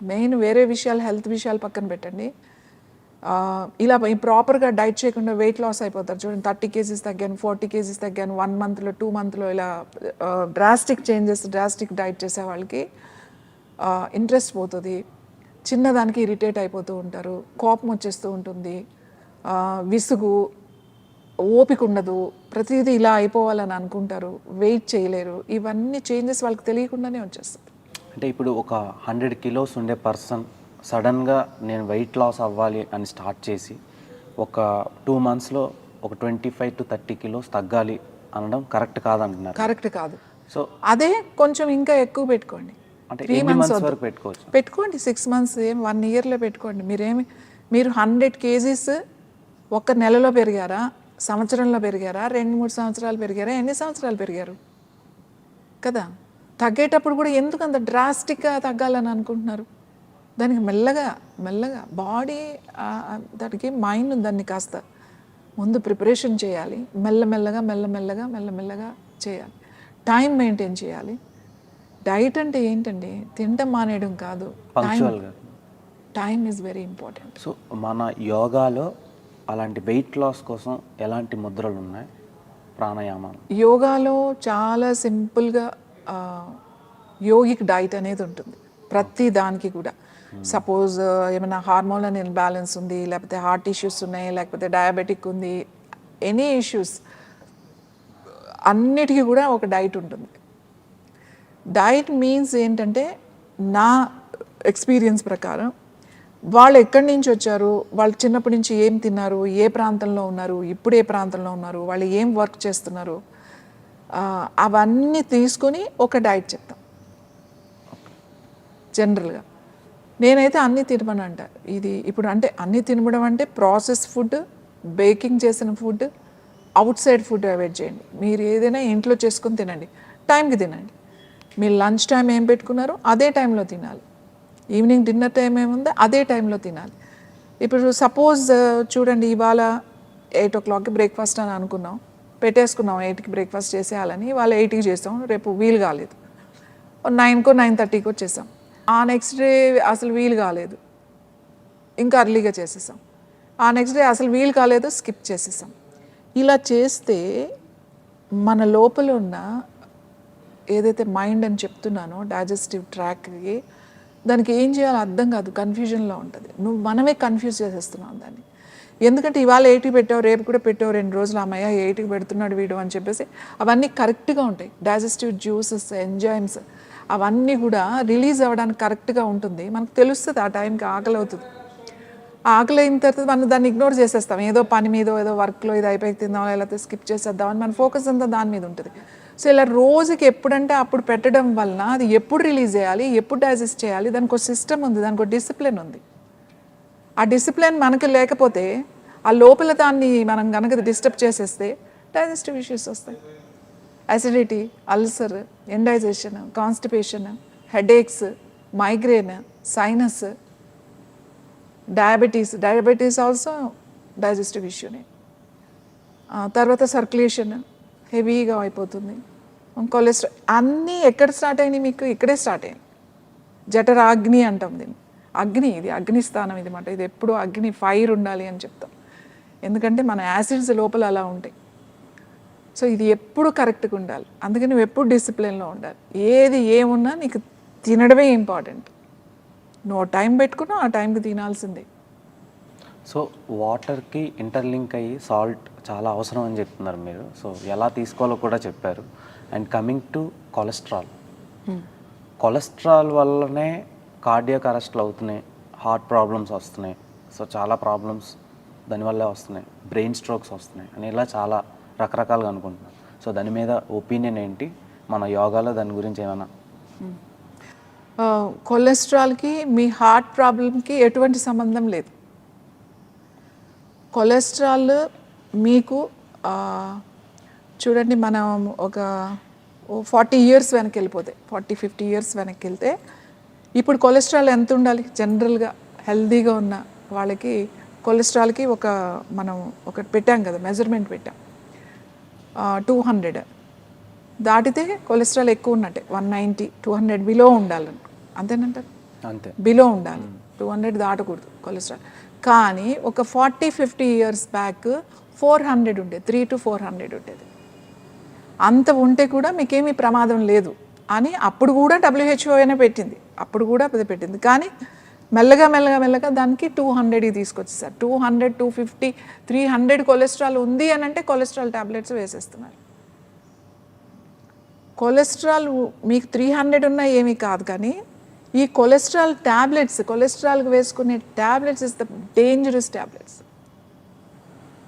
[SPEAKER 2] మెయిన్ వేరే విషయాలు, హెల్త్ విషయాలు పక్కన పెట్టండి, ఇలా ప్రాపర్గా డైట్ చేయకుండా వెయిట్ లాస్ అయిపోతారు. చూడండి 30 kgs తగ్గాను, 40 kgs తగ్గాను 1 monthలో 2 monthలో ఇలా డ్రాస్టిక్ చేంజెస్, డ్రాస్టిక్ డైట్ చేసే వాళ్ళకి ఇంట్రెస్ట్ పోతుంది. చిన్నదానికి ఇరిటేట్ అయిపోతూ ఉంటారు, కోపం వచ్చేస్తూ ఉంటుంది, విసుగు, ఓపిక ఉండదు, ప్రతిదీ ఇలా అయిపోవాలని అనుకుంటారు, వెయిట్ చేయలేరు. ఇవన్నీ చేంజెస్ వాళ్ళకి తెలియకుండానే వచ్చేస్తాయి.
[SPEAKER 1] అంటే ఇప్పుడు ఒక 100 kilos ఉండే పర్సన్ సడన్గా నేను వెయిట్ లాస్ అవ్వాలి అని స్టార్ట్ చేసి ఒక 2 monthsలో ఒక 25 to 30 kilos తగ్గాలి అనడం కరెక్ట్ కాదంటున్నారు.
[SPEAKER 2] కరెక్ట్ కాదు.
[SPEAKER 1] సో
[SPEAKER 2] అదే కొంచెం ఇంకా ఎక్కువ పెట్టుకోండి.
[SPEAKER 1] అంటే 3 months వరకు
[SPEAKER 2] పెట్టుకోండి 6 months, 1 yearలో పెట్టుకోండి. మీరు 100 kgs 1 నెలలో పెరిగారా, సంవత్సరంలో పెరిగారా, 2-3 సంవత్సరాలు పెరిగారా, ఎన్ని సంవత్సరాలు పెరిగారు కదా. తగ్గేటప్పుడు కూడా ఎందుకు అంత డ్రాస్టిక్గా తగ్గాలని అనుకుంటున్నారు? దానికి మెల్లగా బాడీ, దానికి మైండ్ దాన్ని కాస్త ముందు ప్రిపరేషన్ చేయాలి. మెల్లమెల్లగా చేయాలి. టైం మెయింటైన్ చేయాలి. డైట్ అంటే ఏంటండి, తినటం మానేయడం కాదు, time is very important.
[SPEAKER 1] So మన యోగాలో అలాంటి వెయిట్ లాస్ కోసం ఎలాంటి ముద్రలు ఉన్నాయి, ప్రాణాయామాలు?
[SPEAKER 2] యోగాలో చాలా సింపుల్గా యోగిక్ డైట్ అనేది ఉంటుంది ప్రతి దానికి కూడా. సపోజ్ ఏమైనా హార్మోనల్ ఇన్బ్యాలెన్స్ ఉంది, లేకపోతే హార్ట్ ఇష్యూస్ ఉన్నాయి, లేకపోతే డయాబెటిక్ ఉంది, ఎనీ ఇష్యూస్ అన్నిటికీ కూడా ఒక డైట్ ఉంటుంది. డైట్ మీన్స్ ఏంటంటే నా ఎక్స్పీరియన్స్ ప్రకారం వాళ్ళు ఎక్కడి నుంచి వచ్చారు, వాళ్ళు చిన్నప్పటి నుంచి ఏం తిన్నారు, ఏ ప్రాంతంలో ఉన్నారు, ఇప్పుడు ఏ ప్రాంతంలో ఉన్నారు, వాళ్ళు ఏం వర్క్ చేస్తున్నారు, అవన్నీ తీసుకొని ఒక డైట్ చెప్తాం. జనరల్గా నేనైతే అన్నీ తినమని అంట. ఇది ఇప్పుడు అంటే అన్నీ తినడం అంటే ప్రాసెస్ ఫుడ్, బేకింగ్ చేసిన food, out side food avoid చేయండి. మీరు ఏదైనా ఇంట్లో చేసుకొని తినండి, టైంకి తినండి. మీరు లంచ్ టైం ఏం పెట్టుకున్నారో అదే టైంలో తినాలి. ఈవినింగ్ డిన్నర్ టైం ఏముందో అదే టైంలో తినాలి. ఇప్పుడు సపోజ్ చూడండి, ఇవాళ 8 o'clockకి బ్రేక్ఫాస్ట్ అని అనుకున్నాం, పెట్టేసుకున్నాం 8కి బ్రేక్ఫాస్ట్ చేసేయాలని. ఇవాళ 8కి చేస్తాం, రేపు వీలు కాలేదు, 9కో 9:30కో చేసాం. ఆ నెక్స్ట్ డే అసలు వీలు కాలేదు, ఇంకా అర్లీగా చేసేసాం. ఆ నెక్స్ట్ డే అసలు వీలు కాలేదు, స్కిప్ చేసేసాం. ఇలా చేస్తే మన లోపల ఉన్న ఏదైతే మైండ్ అని చెప్తున్నానో డైజెస్టివ్ ట్రాక్కి, దానికి ఏం చేయాలో అర్థం కాదు, కన్ఫ్యూజన్లో ఉంటుంది. మనమే కన్ఫ్యూజ్ చేసేస్తున్నాం దాన్ని. ఎందుకంటే ఇవాళ 8కి పెట్టావు, రేపు కూడా పెట్టావు, 2 రోజులు అమ్మయ్య 8కి పెడుతున్నాడు వీడు అని చెప్పేసి అవన్నీ కరెక్ట్గా ఉంటాయి. డైజెస్టివ్ జ్యూసెస్, ఎంజైమ్స్ అవన్నీ కూడా రిలీజ్ అవ్వడానికి కరెక్ట్గా ఉంటుంది. మనకు తెలుస్తుంది ఆ టైంకి ఆకలి అవుతుంది. ఆకలి అయిన తర్వాత మనం దాన్ని ఇగ్నోర్ చేసేస్తాం. ఏదో పని మీద, ఏదో వర్క్లో ఇది అయిపోయి తిందాం, లేకపోతే స్కిప్ చేసేద్దామని మన ఫోకస్ అంతా దాని మీద ఉంటుంది. సో ఇలా రోజుకి ఎప్పుడంటే అప్పుడు పెట్టడం వలన అది ఎప్పుడు రిలీజ్ చేయాలి, ఎప్పుడు డైజెస్ట్ చేయాలి, దానికి ఒక సిస్టమ్ ఉంది, దానికి ఒక డిసిప్లిన్ ఉంది. ఆ డిసిప్లిన్ మనకి లేకపోతే ఆ లోపల దాన్ని మనం కనుక డిస్టర్బ్ చేసేస్తే డైజెస్టివ్ ఇష్యూస్ వస్తాయి. Acidity, ulcer, indigestion, constipation, headaches, migraine, sinus, diabetes also digestive ఇష్యూనే. తర్వాత సర్క్యులేషన్ హెవీగా అయిపోతుంది, కొలెస్ట్రాల్, అన్నీ ఎక్కడ స్టార్ట్ అయినాయి మీకు? ఇక్కడే స్టార్ట్ అయ్యాయి. జఠరాగ్ని అంటాం దీన్ని. అగ్ని, ఇది అగ్నిస్థానం ఇది మాట. ఇది ఎప్పుడు అగ్ని, ఫైర్ ఉండాలి అని చెప్తాం. ఎందుకంటే మన యాసిడ్స్ లోపల అలా ఉంటాయి. సో ఇది ఎప్పుడు కరెక్ట్గా ఉండాలి. అందుకని నువ్వు ఎప్పుడు డిసిప్లిన్లో ఉండాలి. ఏది ఏమున్నా నీకు తినడమే ఇంపార్టెంట్. నువ్వు టైం పెట్టుకున్నా ఆ టైంకి తినాల్సిందే.
[SPEAKER 1] సో వాటర్కి ఇంటర్లింక్ అయ్యి సాల్ట్ చాలా అవసరం అని చెప్తున్నారు మీరు. సో ఎలా తీసుకోవాలో కూడా చెప్పారు. And coming to cholesterol, cholesterol వల్లనే కార్డియాక్ అరెస్ట్లు అవుతున్నాయి, హార్ట్ ప్రాబ్లమ్స్ వస్తున్నాయి, సో చాలా ప్రాబ్లమ్స్ దానివల్లే వస్తున్నాయి, బ్రెయిన్ స్ట్రోక్స్ వస్తున్నాయి అని ఇలా చాలా రకరకాలుగా అనుకుంటున్నాను. సో దాని మీద ఒపీనియన్ ఏంటి, మన యోగాలో దాని గురించి ఏమైనా?
[SPEAKER 2] కొలెస్ట్రాల్కి మీ హార్ట్ ప్రాబ్లంకి ఎటువంటి సంబంధం లేదు. కొలెస్ట్రాల్ మీకు చూడండి, మనం ఒక 40 ఇయర్స్ వెనక్కి వెళ్ళిపోతే, 40-50 ఇయర్స్ వెనక్కి వెళ్తే ఇప్పుడు కొలెస్ట్రాల్ ఎంత ఉండాలి? జనరల్గా హెల్దీగా ఉన్న వాళ్ళకి కొలెస్ట్రాల్కి మనం ఒకటి పెట్టాం కదా, మెజర్మెంట్ పెట్టాం, 200 దాటితే కొలెస్ట్రాల్ ఎక్కువ ఉన్నట్టే. 190, 200 బిలో ఉండాలి, అంతేనంటారు?
[SPEAKER 1] అంతే,
[SPEAKER 2] బిలో ఉండాలి, 200 దాటకూడదు కొలెస్ట్రాల్. కానీ ఒక 40-50 ఇయర్స్ బ్యాక్ 400 ఉండేది, 3 to 400 ఉండేది. అంత ఉంటే కూడా మీకేమీ ప్రమాదం లేదు అని అప్పుడు కూడా WHO అయినా పెట్టింది, అప్పుడు కూడా అది పెట్టింది. కానీ మెల్లగా దానికి 200కి తీసుకొచ్చేసారు. 200, 250, 300 కొలెస్ట్రాల్ ఉంది అని అంటే కొలెస్ట్రాల్ ట్యాబ్లెట్స్ వేసేస్తున్నారు. కొలెస్ట్రాల్ మీకు 300 ఉన్నా ఏమీ కాదు, కానీ ఈ కొలెస్ట్రాల్ ట్యాబ్లెట్స్, కొలెస్ట్రాల్కి వేసుకునే tablets is the dangerous tablets.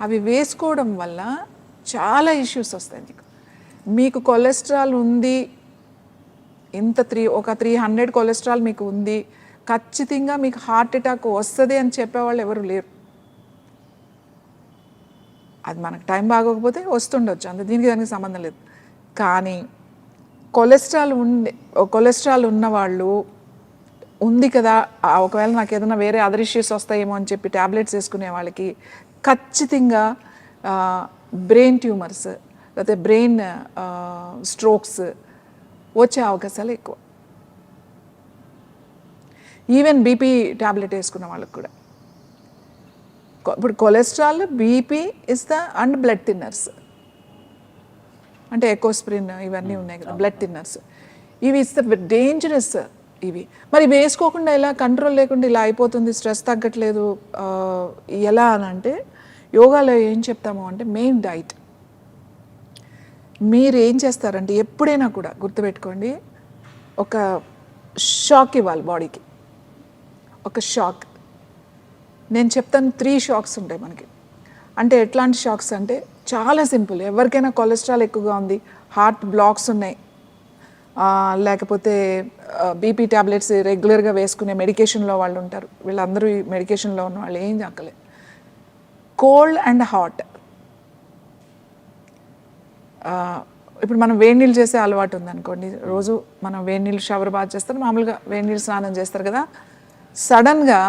[SPEAKER 2] అవి వేసుకోవడం వల్ల చాలా ఇష్యూస్ వస్తాయి. మీకు కొలెస్ట్రాల్ ఉంది, ఒక 300 కొలెస్ట్రాల్ మీకు ఉంది, ఖచ్చితంగా మీకు హార్ట్ అటాక్ వస్తుంది అని చెప్పేవాళ్ళు ఎవరు లేరు. అది మనకు టైం బాగోకపోతే వస్తుండొచ్చు, అంత దానికి సంబంధం లేదు. కానీ కొలెస్ట్రాల్ ఉన్నవాళ్ళు ఉంది కదా, ఒకవేళ నాకు ఏదైనా వేరే అదర్ ఇష్యూస్ వస్తాయేమో అని చెప్పి ట్యాబ్లెట్స్ వేసుకునే వాళ్ళకి ఖచ్చితంగా బ్రెయిన్ ట్యూమర్స్ లేకపోతే బ్రెయిన్ స్ట్రోక్స్ వచ్చే అవకాశాలు ఎక్కువ. ఈవెన్ బీపీ ట్యాబ్లెట్ వేసుకున్న వాళ్ళకి కూడా. ఇప్పుడు cholesterol, BP is the and blood thinners, అంటే ఎకోస్ప్రిన్ ఇవన్నీ ఉన్నాయి కదా, బ్లడ్ థిన్నర్స్. ఇవి ఇస్ ద డేంజరస్ ఇవి. మరి వేసుకోకుండా ఇలా కంట్రోల్ లేకుండా ఇలా అయిపోతుంది, స్ట్రెస్ తగ్గట్లేదు, ఎలా అని అంటే యోగాలో ఏం చెప్తాము అంటే మెయిన్ డైట్. మీరు ఏం చేస్తారంటే ఎప్పుడైనా కూడా గుర్తుపెట్టుకోండి, ఒక షాక్ ఇవ్వాలి బాడీకి, ఒక షాక్. నేను చెప్తాను 3 షాక్స్ ఉంటాయి మనకి. అంటే ఎట్లాంటి షాక్స్ అంటే చాలా సింపుల్. ఎవరికైనా కొలెస్ట్రాల్ ఎక్కువగా ఉంది, హార్ట్ బ్లాక్స్ ఉన్నాయి, లేకపోతే బీపీ ట్యాబ్లెట్స్ రెగ్యులర్గా వేసుకునే మెడికేషన్లో వాళ్ళు ఉంటారు, వీళ్ళందరూ ఈ మెడికేషన్లో ఉన్న వాళ్ళు ఏం చెప్పలేదు. కోల్డ్ అండ్ హాట్, ఇప్పుడు మనం వేడి నీళ్ళు చేసే అలవాటు ఉందనుకోండి, రోజు మనం వేడి నీళ్ళు షవర్ బాత్ చేస్తారు, మామూలుగా వేడి నీళ్ళు స్నానం చేస్తారు కదా, సడన్గా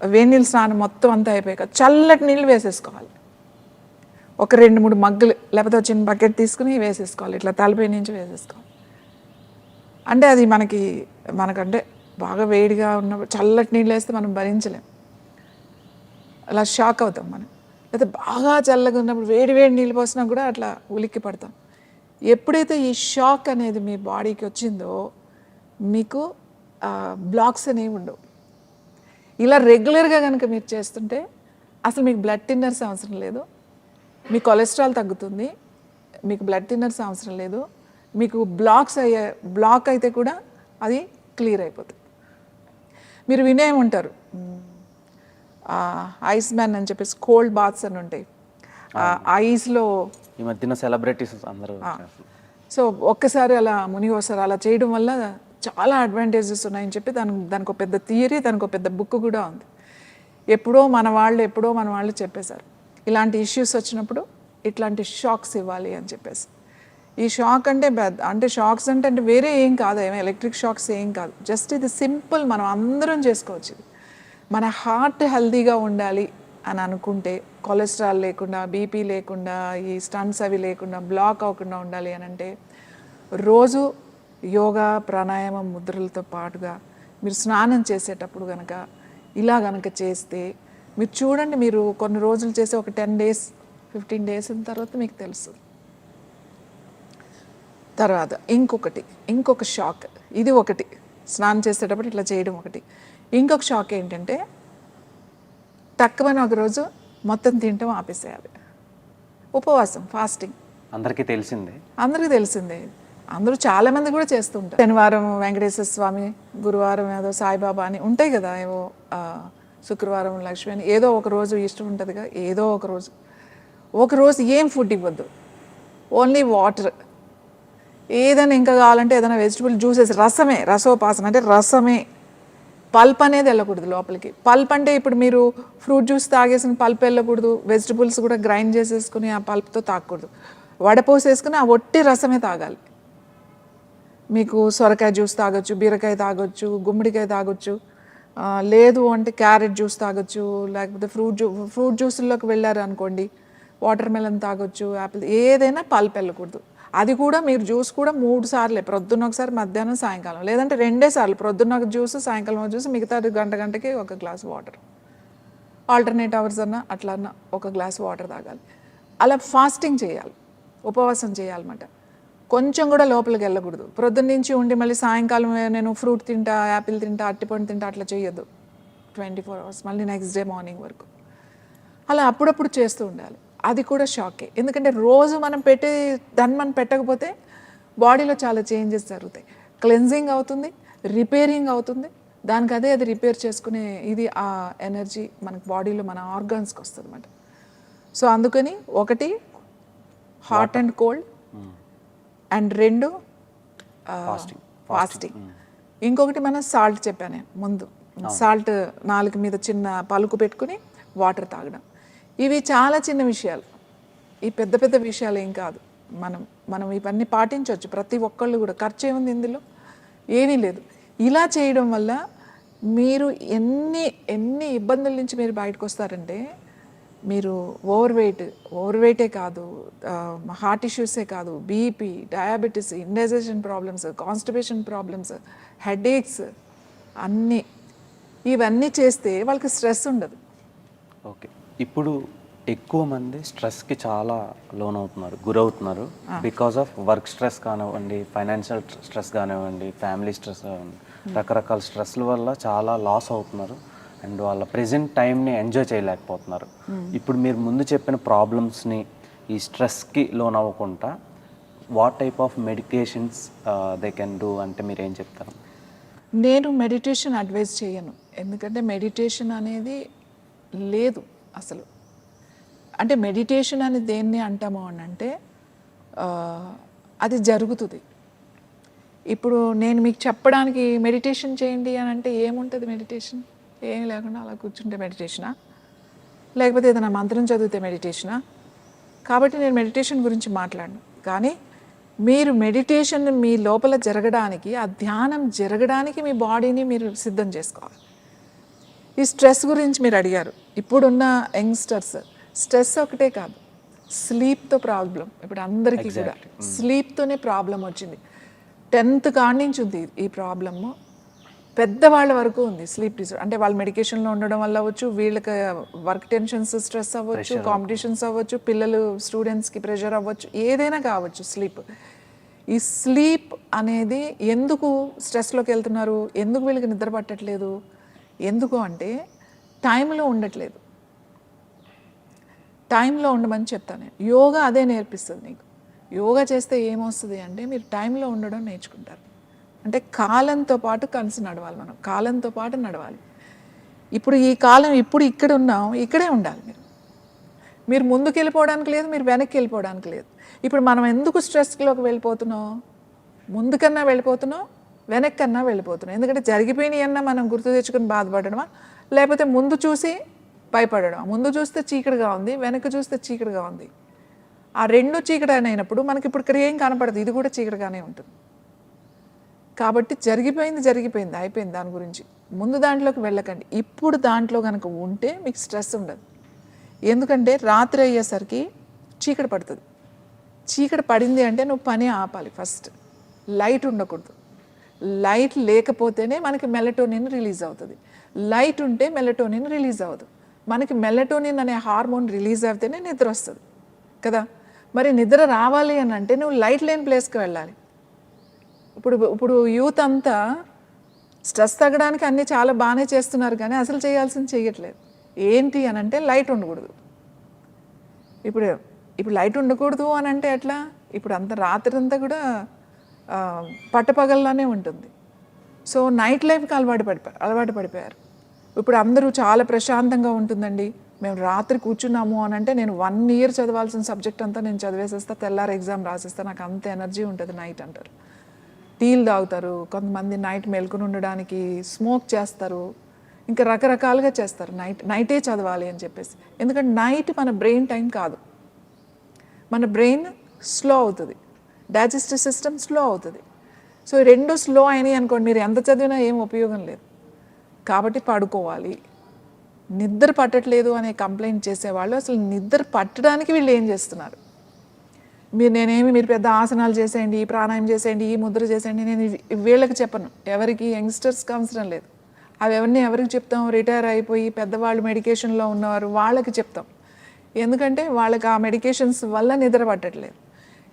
[SPEAKER 2] వేడి నీళ్ళు స్నానం మొత్తం అంతా అయిపోయాక చల్లటి నీళ్ళు వేసేసుకోవాలి. ఒక 2-3 మగ్గులు లేకపోతే చిన్న బకెట్ తీసుకుని వేసేసుకోవాలి, ఇట్లా తలపై నుంచి వేసేసుకోవాలి. అంటే అది మనకంటే బాగా వేడిగా ఉన్నప్పుడు చల్లటి నీళ్ళు వేస్తే మనం భరించలేం, అలా షాక్ అవుతాం మనం. లేకపోతే బాగా చల్లగా ఉన్నప్పుడు వేడి నీళ్ళు పోసినా కూడా అట్లా ఉలిక్కి పడతాం. ఎప్పుడైతే ఈ షాక్ అనేది మీ బాడీకి వచ్చిందో మీకు బ్లాక్స్ అనేవి ఉండవు. ఇలా రెగ్యులర్గా కనుక మీరు చేస్తుంటే అసలు మీకు బ్లడ్ థిన్నర్స్ అవసరం లేదు, మీ కొలెస్ట్రాల్ తగ్గుతుంది, మీకు బ్లడ్ థిన్నర్స్ అవసరం లేదు, మీకు బ్లాక్ అయితే కూడా అది క్లియర్ అయిపోతుంది. మీరు వినే ఉంటారు ఐస్ మ్యాన్ అని చెప్పేసి, కోల్డ్ బాత్స్ అని ఉంటాయి, ఐస్లో
[SPEAKER 1] ఈ మధ్యన సెలబ్రిటీస్ అందరూ.
[SPEAKER 2] సో ఒక్కసారి అలా మునిగోసారి అలా చేయడం వల్ల చాలా అడ్వాంటేజెస్ ఉన్నాయని చెప్పి దానికి ఒక పెద్ద థియరీ, దానికి ఒక పెద్ద బుక్ కూడా ఉంది. ఎప్పుడో మన వాళ్ళు చెప్పేశారు, ఇలాంటి ఇష్యూస్ వచ్చినప్పుడు ఇట్లాంటి షాక్స్ ఇవ్వాలి అని చెప్పేసి. ఈ షాక్ అంటే షాక్స్ అంటే వేరే ఏం కాదు, ఏమో ఎలక్ట్రిక్ షాక్స్ ఏం కాదు, జస్ట్ ఇది సింపుల్, మనం అందరం చేసుకోవచ్చు. ఇది మన హార్ట్ హెల్తీగా ఉండాలి అని అనుకుంటే, కొలెస్ట్రాల్ లేకుండా, బీపీ లేకుండా, ఈ స్టంట్స్ అవి లేకుండా, బ్లాక్ అవ్వకుండా ఉండాలి అని అంటే రోజు యోగా, ప్రాణాయామం, ముద్రలతో పాటుగా మీరు స్నానం చేసేటప్పుడు ఇలా గనక చేస్తే మీరు చూడండి, మీరు కొన్ని రోజులు చేసి ఒక 10 days 15 days తర్వాత మీకు తెలుస్తుంది. తర్వాత ఇంకొక షాక్, ఇది ఒకటి, స్నానం చేసేటప్పుడు ఇట్లా చేయడం ఒకటి. ఇంకొక షాక్ ఏంటంటే తక్కువని ఒకరోజు మొత్తం తినటం ఆపేసేయాలి. ఉపవాసం, ఫాస్టింగ్
[SPEAKER 1] అందరికీ తెలిసిందే.
[SPEAKER 2] అందరికీ తెలిసిందే. అందరూ చాలామంది కూడా చేస్తూ ఉంటారు. శనివారం వెంకటేశ్వర స్వామి, గురువారం ఏదో సాయిబాబా అని ఉంటాయి కదా, ఏవో శుక్రవారం లక్ష్మి అని ఏదో ఒక రోజు ఇష్టం ఉంటుంది కదా, ఏదో ఒకరోజు ఏం ఫుడ్ ఇవ్వద్దు, ఓన్లీ వాటర్. ఏదైనా ఇంకా కావాలంటే ఏదైనా వెజిటబుల్ జ్యూసెస్, రసోపాసన అంటే రసమే. పల్ప్ అనేది వెళ్ళకూడదు లోపలికి. పల్ప్ అంటే ఇప్పుడు మీరు ఫ్రూట్ జ్యూస్ తాగేసిన పల్ప్ వెళ్ళకూడదు. వెజిటబుల్స్ కూడా గ్రైండ్ చేసేసుకుని ఆ పల్ప్తో తాగకూడదు. వడపోసేసుకుని ఆ ఒట్టి రసమే తాగాలి. మీకు సొరకాయ జ్యూస్ తాగొచ్చు, బీరకాయ తాగొచ్చు, గుమ్మడికాయ తాగొచ్చు, లేదు అంటే క్యారెట్ జ్యూస్ తాగొచ్చు, లేకపోతే ఫ్రూట్ జ్యూస్లోకి వెళ్ళారు అనుకోండి, వాటర్ మెలన్ తాగొచ్చు, యాపిల్, ఏదైనా పల్ప్ వెళ్ళకూడదు. అది కూడా మీరు జ్యూస్ కూడా 3 సార్లే, ప్రొద్దున్న ఒకసారి, మధ్యాహ్నం, సాయంకాలం, లేదంటే 2 సార్లు, ప్రొద్దున్న ఒక జ్యూస్, సాయంకాలం ఒక జ్యూస్, మిగతా గంటకి ఒక గ్లాస్ వాటర్. ఆల్టర్నేట్ అవర్స్ అన్నా అట్లా అన్నా ఒక గ్లాస్ వాటర్ తాగాలి. అలా ఫాస్టింగ్ చేయాలి, ఉపవాసం చేయాలన్నమాట. కొంచెం కూడా లోపలికి వెళ్ళకూడదు. ప్రొద్దున్న నుంచి ఉండి మళ్ళీ సాయంకాలం నేను ఫ్రూట్ తింటా, యాపిల్ తింటా, అరటిపండు తింటా అట్లా చేయొద్దు. 24 అవర్స్, మళ్ళీ నెక్స్ట్ డే మార్నింగ్ వరకు అలా అప్పుడప్పుడు చేస్తూ ఉండాలి. అది కూడా షాకే. ఎందుకంటే రోజు మనం పెట్టకపోతే బాడీలో చాలా చేంజెస్ జరుగుతాయి. క్లెన్జింగ్ అవుతుంది, రిపేరింగ్ అవుతుంది. దానికి అది రిపేర్ చేసుకునే ఇది ఆ ఎనర్జీ మనకు బాడీలో మన ఆర్గాన్స్కి వస్తుంది అన్నమాట. సో అందుకని ఒకటి hot and cold, and 2 fasting. ఇంకొకటి మనం సాల్ట్ చెప్పాను నేను ముందు. సాల్ట్ నాలుగు మీద చిన్న పలుకు పెట్టుకుని వాటర్ తాగడం. ఇవి చాలా చిన్న విషయాలు, ఈ పెద్ద పెద్ద విషయాలు ఏం కాదు. మనం ఇవన్నీ పాటించవచ్చు ప్రతి ఒక్కళ్ళు కూడా. ఖర్చు ఏముంది ఇందులో? ఏమీ లేదు. ఇలా చేయడం వల్ల మీరు ఎన్ని ఇబ్బందుల నుంచి మీరు బయటకు వస్తారంటే, మీరు ఓవర్వెయిటే కాదు, హార్ట్ ఇష్యూసే కాదు, BP, diabetes, indigestion problems, constipation problems, headaches, ఇవన్నీ చేస్తే వాళ్ళకి స్ట్రెస్ ఉండదు.
[SPEAKER 1] ఓకే, ఇప్పుడు ఎక్కువ మంది స్ట్రెస్కి చాలా గురవుతున్నారు. బికాస్ ఆఫ్ వర్క్ స్ట్రెస్ కానివ్వండి, ఫైనాన్షియల్ స్ట్రెస్ కానివ్వండి, ఫ్యామిలీ స్ట్రెస్ కానివ్వండి, రకరకాల స్ట్రెస్ల వల్ల చాలా లాస్ అవుతున్నారు. అండ్ వాళ్ళ ప్రెజెంట్ టైంని ఎంజాయ్ చేయలేకపోతున్నారు. ఇప్పుడు మీరు ముందు చెప్పిన ప్రాబ్లమ్స్ని, ఈ స్ట్రెస్కి లోన్ అవ్వకుండా what type of medications they can do అంటే మీరు ఏం చెప్తారు?
[SPEAKER 2] నేను మెడిటేషన్ అడ్వైజ్ చేయను. ఎందుకంటే మెడిటేషన్ అనేది లేదు అసలు. అంటే మెడిటేషన్ అని దేన్ని అంటాము అని అంటే అది జరుగుతుంది. ఇప్పుడు నేను మీకు చెప్పడానికి మెడిటేషన్ చేయండి అని అంటే ఏముంటుంది మెడిటేషన్? ఏమీ లేకుండా అలా కూర్చుంటే మెడిటేషనా? లేకపోతే ఏదైనా మంత్రం చదివితే మెడిటేషనా? కాబట్టి నేను మెడిటేషన్ గురించి మాట్లాడను. కానీ మీరు మెడిటేషన్ మీ లోపల జరగడానికి, ఆ ధ్యానం జరగడానికి మీ బాడీని మీరు సిద్ధం చేసుకోవాలి. ఈ స్ట్రెస్ గురించి మీరు అడిగారు. ఇప్పుడున్న యంగ్స్టర్స్ స్ట్రెస్ ఒకటే కాదు, స్లీప్తో ప్రాబ్లం. ఇప్పుడు అందరికీ కూడా స్లీప్తోనే ప్రాబ్లం వచ్చింది. 10th కాడి నుంచి ఉంది ఈ ప్రాబ్లము. పెద్దవాళ్ళ వరకు ఉంది స్లీప్ డిసార్డర్. అంటే వాళ్ళు మెడికేషన్లో ఉండడం వల్ల అవ్వచ్చు, వీళ్ళకి వర్క్ టెన్షన్స్, స్ట్రెస్ అవ్వచ్చు, కాంపిటీషన్స్ అవ్వచ్చు, పిల్లలు స్టూడెంట్స్కి ప్రెషర్ అవ్వచ్చు, ఏదైనా కావచ్చు. ఈ స్లీప్ అనేది ఎందుకు స్ట్రెస్లోకి వెళ్తున్నారు, ఎందుకు వీళ్ళకి నిద్ర పట్టట్లేదు, ఎందుకు అంటే టైంలో ఉండట్లేదు. టైంలో ఉండమని చెప్తాను నేను. యోగా అదే నేర్పిస్తుంది నీకు. యోగా చేస్తే ఏమొస్తుంది అంటే మీరు టైంలో ఉండడం నేర్చుకుంటారు. అంటే కాలంతో పాటు కలిసి నడవాలి, మనం కాలంతో పాటు నడవాలి. ఇప్పుడు ఈ కాలం, ఇప్పుడు ఇక్కడ ఉన్నాం, ఇక్కడే ఉండాలి. మీరు ముందుకు వెళ్ళిపోవడానికి లేదు, మీరు వెనక్కి వెళ్ళిపోవడానికి లేదు. ఇప్పుడు మనం ఎందుకు స్ట్రెస్లోకి వెళ్ళిపోతున్నాం? ముందుకన్నా వెళ్ళిపోతున్నాం, వెనక్కన్నా వెళ్ళిపోతున్నాం. ఎందుకంటే జరిగిపోయినాయి అన్నా మనం గుర్తు తెచ్చుకొని బాధపడడమా, లేకపోతే ముందు చూసి భయపడడం? ముందు చూస్తే చీకటిగా ఉంది, వెనక్కి చూస్తే చీకటిగా ఉంది. ఆ రెండు చీకటి అయినప్పుడు మనకి ఇప్పుడు ఇక్కడ ఏం కనపడదు, ఇది కూడా చీకటిగానే ఉంటుంది. కాబట్టి జరిగిపోయింది అయిపోయింది. దాని గురించి ముందు దాంట్లోకి వెళ్ళకండి. ఇప్పుడు దాంట్లో కనుక ఉంటే మీకు స్ట్రెస్ ఉండదు. ఎందుకంటే రాత్రి అయ్యేసరికి చీకటి పడుతుంది. చీకటి పడింది అంటే నువ్వు పని ఆపాలి. ఫస్ట్ లైట్ ఉండకూడదు. లైట్ లేకపోతేనే మనకి మెలటోనిన్ రిలీజ్ అవుతుంది. లైట్ ఉంటే మెలటోనిన్ రిలీజ్ అవ్వదు. మనకి మెలటోనిన్ అనే హార్మోన్ రిలీజ్ అయితేనే నిద్ర వస్తుంది కదా. మరి నిద్ర రావాలి అని అంటే నువ్వు లైట్ లేని ప్లేస్కి వెళ్ళాలి. ఇప్పుడు యూత్ అంతా స్ట్రెస్ తగ్గడానికి అన్నీ చాలా బాగానే చేస్తున్నారు, కానీ అసలు చేయాల్సింది చేయట్లేదు. ఏంటి అని అంటే లైట్ ఉండకూడదు. ఇప్పుడు ఇప్పుడు లైట్ ఉండకూడదు అని అంటే ఎట్లా? ఇప్పుడు అంత రాత్రి అంతా కూడా పట్టపగల్లానే ఉంటుంది. సో నైట్ లైఫ్కి అలవాటు పడిపోయారు. ఇప్పుడు అందరూ చాలా ప్రశాంతంగా ఉంటుందండి, మేము రాత్రి కూర్చున్నాము అని అంటే నేను 1 year చదవాల్సిన సబ్జెక్ట్ అంతా నేను చదివేసేస్తా, తెల్లారి ఎగ్జామ్ రాసేస్తా, నాకు అంత ఎనర్జీ ఉంటుంది నైట్ అంటారు. టీలు తాగుతారు, కొంతమంది నైట్ మెలుకుని ఉండడానికి స్మోక్ చేస్తారు, ఇంకా రకరకాలుగా చేస్తారు. నైటే చదవాలి అని చెప్పేసి. ఎందుకంటే నైట్ మన బ్రెయిన్ టైం కాదు, మన బ్రెయిన్ స్లో అవుతుంది, డైజెస్టివ్ సిస్టమ్ స్లో అవుతుంది. సో ఈ రెండు స్లో అయినాయి అనుకోండి, మీరు ఎంత చదివినా ఏం ఉపయోగం లేదు. కాబట్టి పడుకోవాలి. నిద్ర పట్టట్లేదు అనే కంప్లైంట్ చేసేవాళ్ళు అసలు నిద్ర పట్టడానికి వీళ్ళు ఏం చేస్తున్నారు? మీరు పెద్ద ఆసనాలు చేసేయండి, ఈ ప్రాణాయామం చేసేయండి, ఈ ముద్ర చేసేయండి, నేను వీళ్ళకి చెప్పను. ఎవరికి యంగ్స్టర్స్కి అవసరం లేదు. అవి ఎవరికి చెప్తాం? రిటైర్ అయిపోయి పెద్దవాళ్ళు మెడికేషన్లో ఉన్నవారు వాళ్ళకి చెప్తాం. ఎందుకంటే వాళ్ళకి ఆ మెడికేషన్స్ వల్ల నిద్ర పట్టట్లేదు.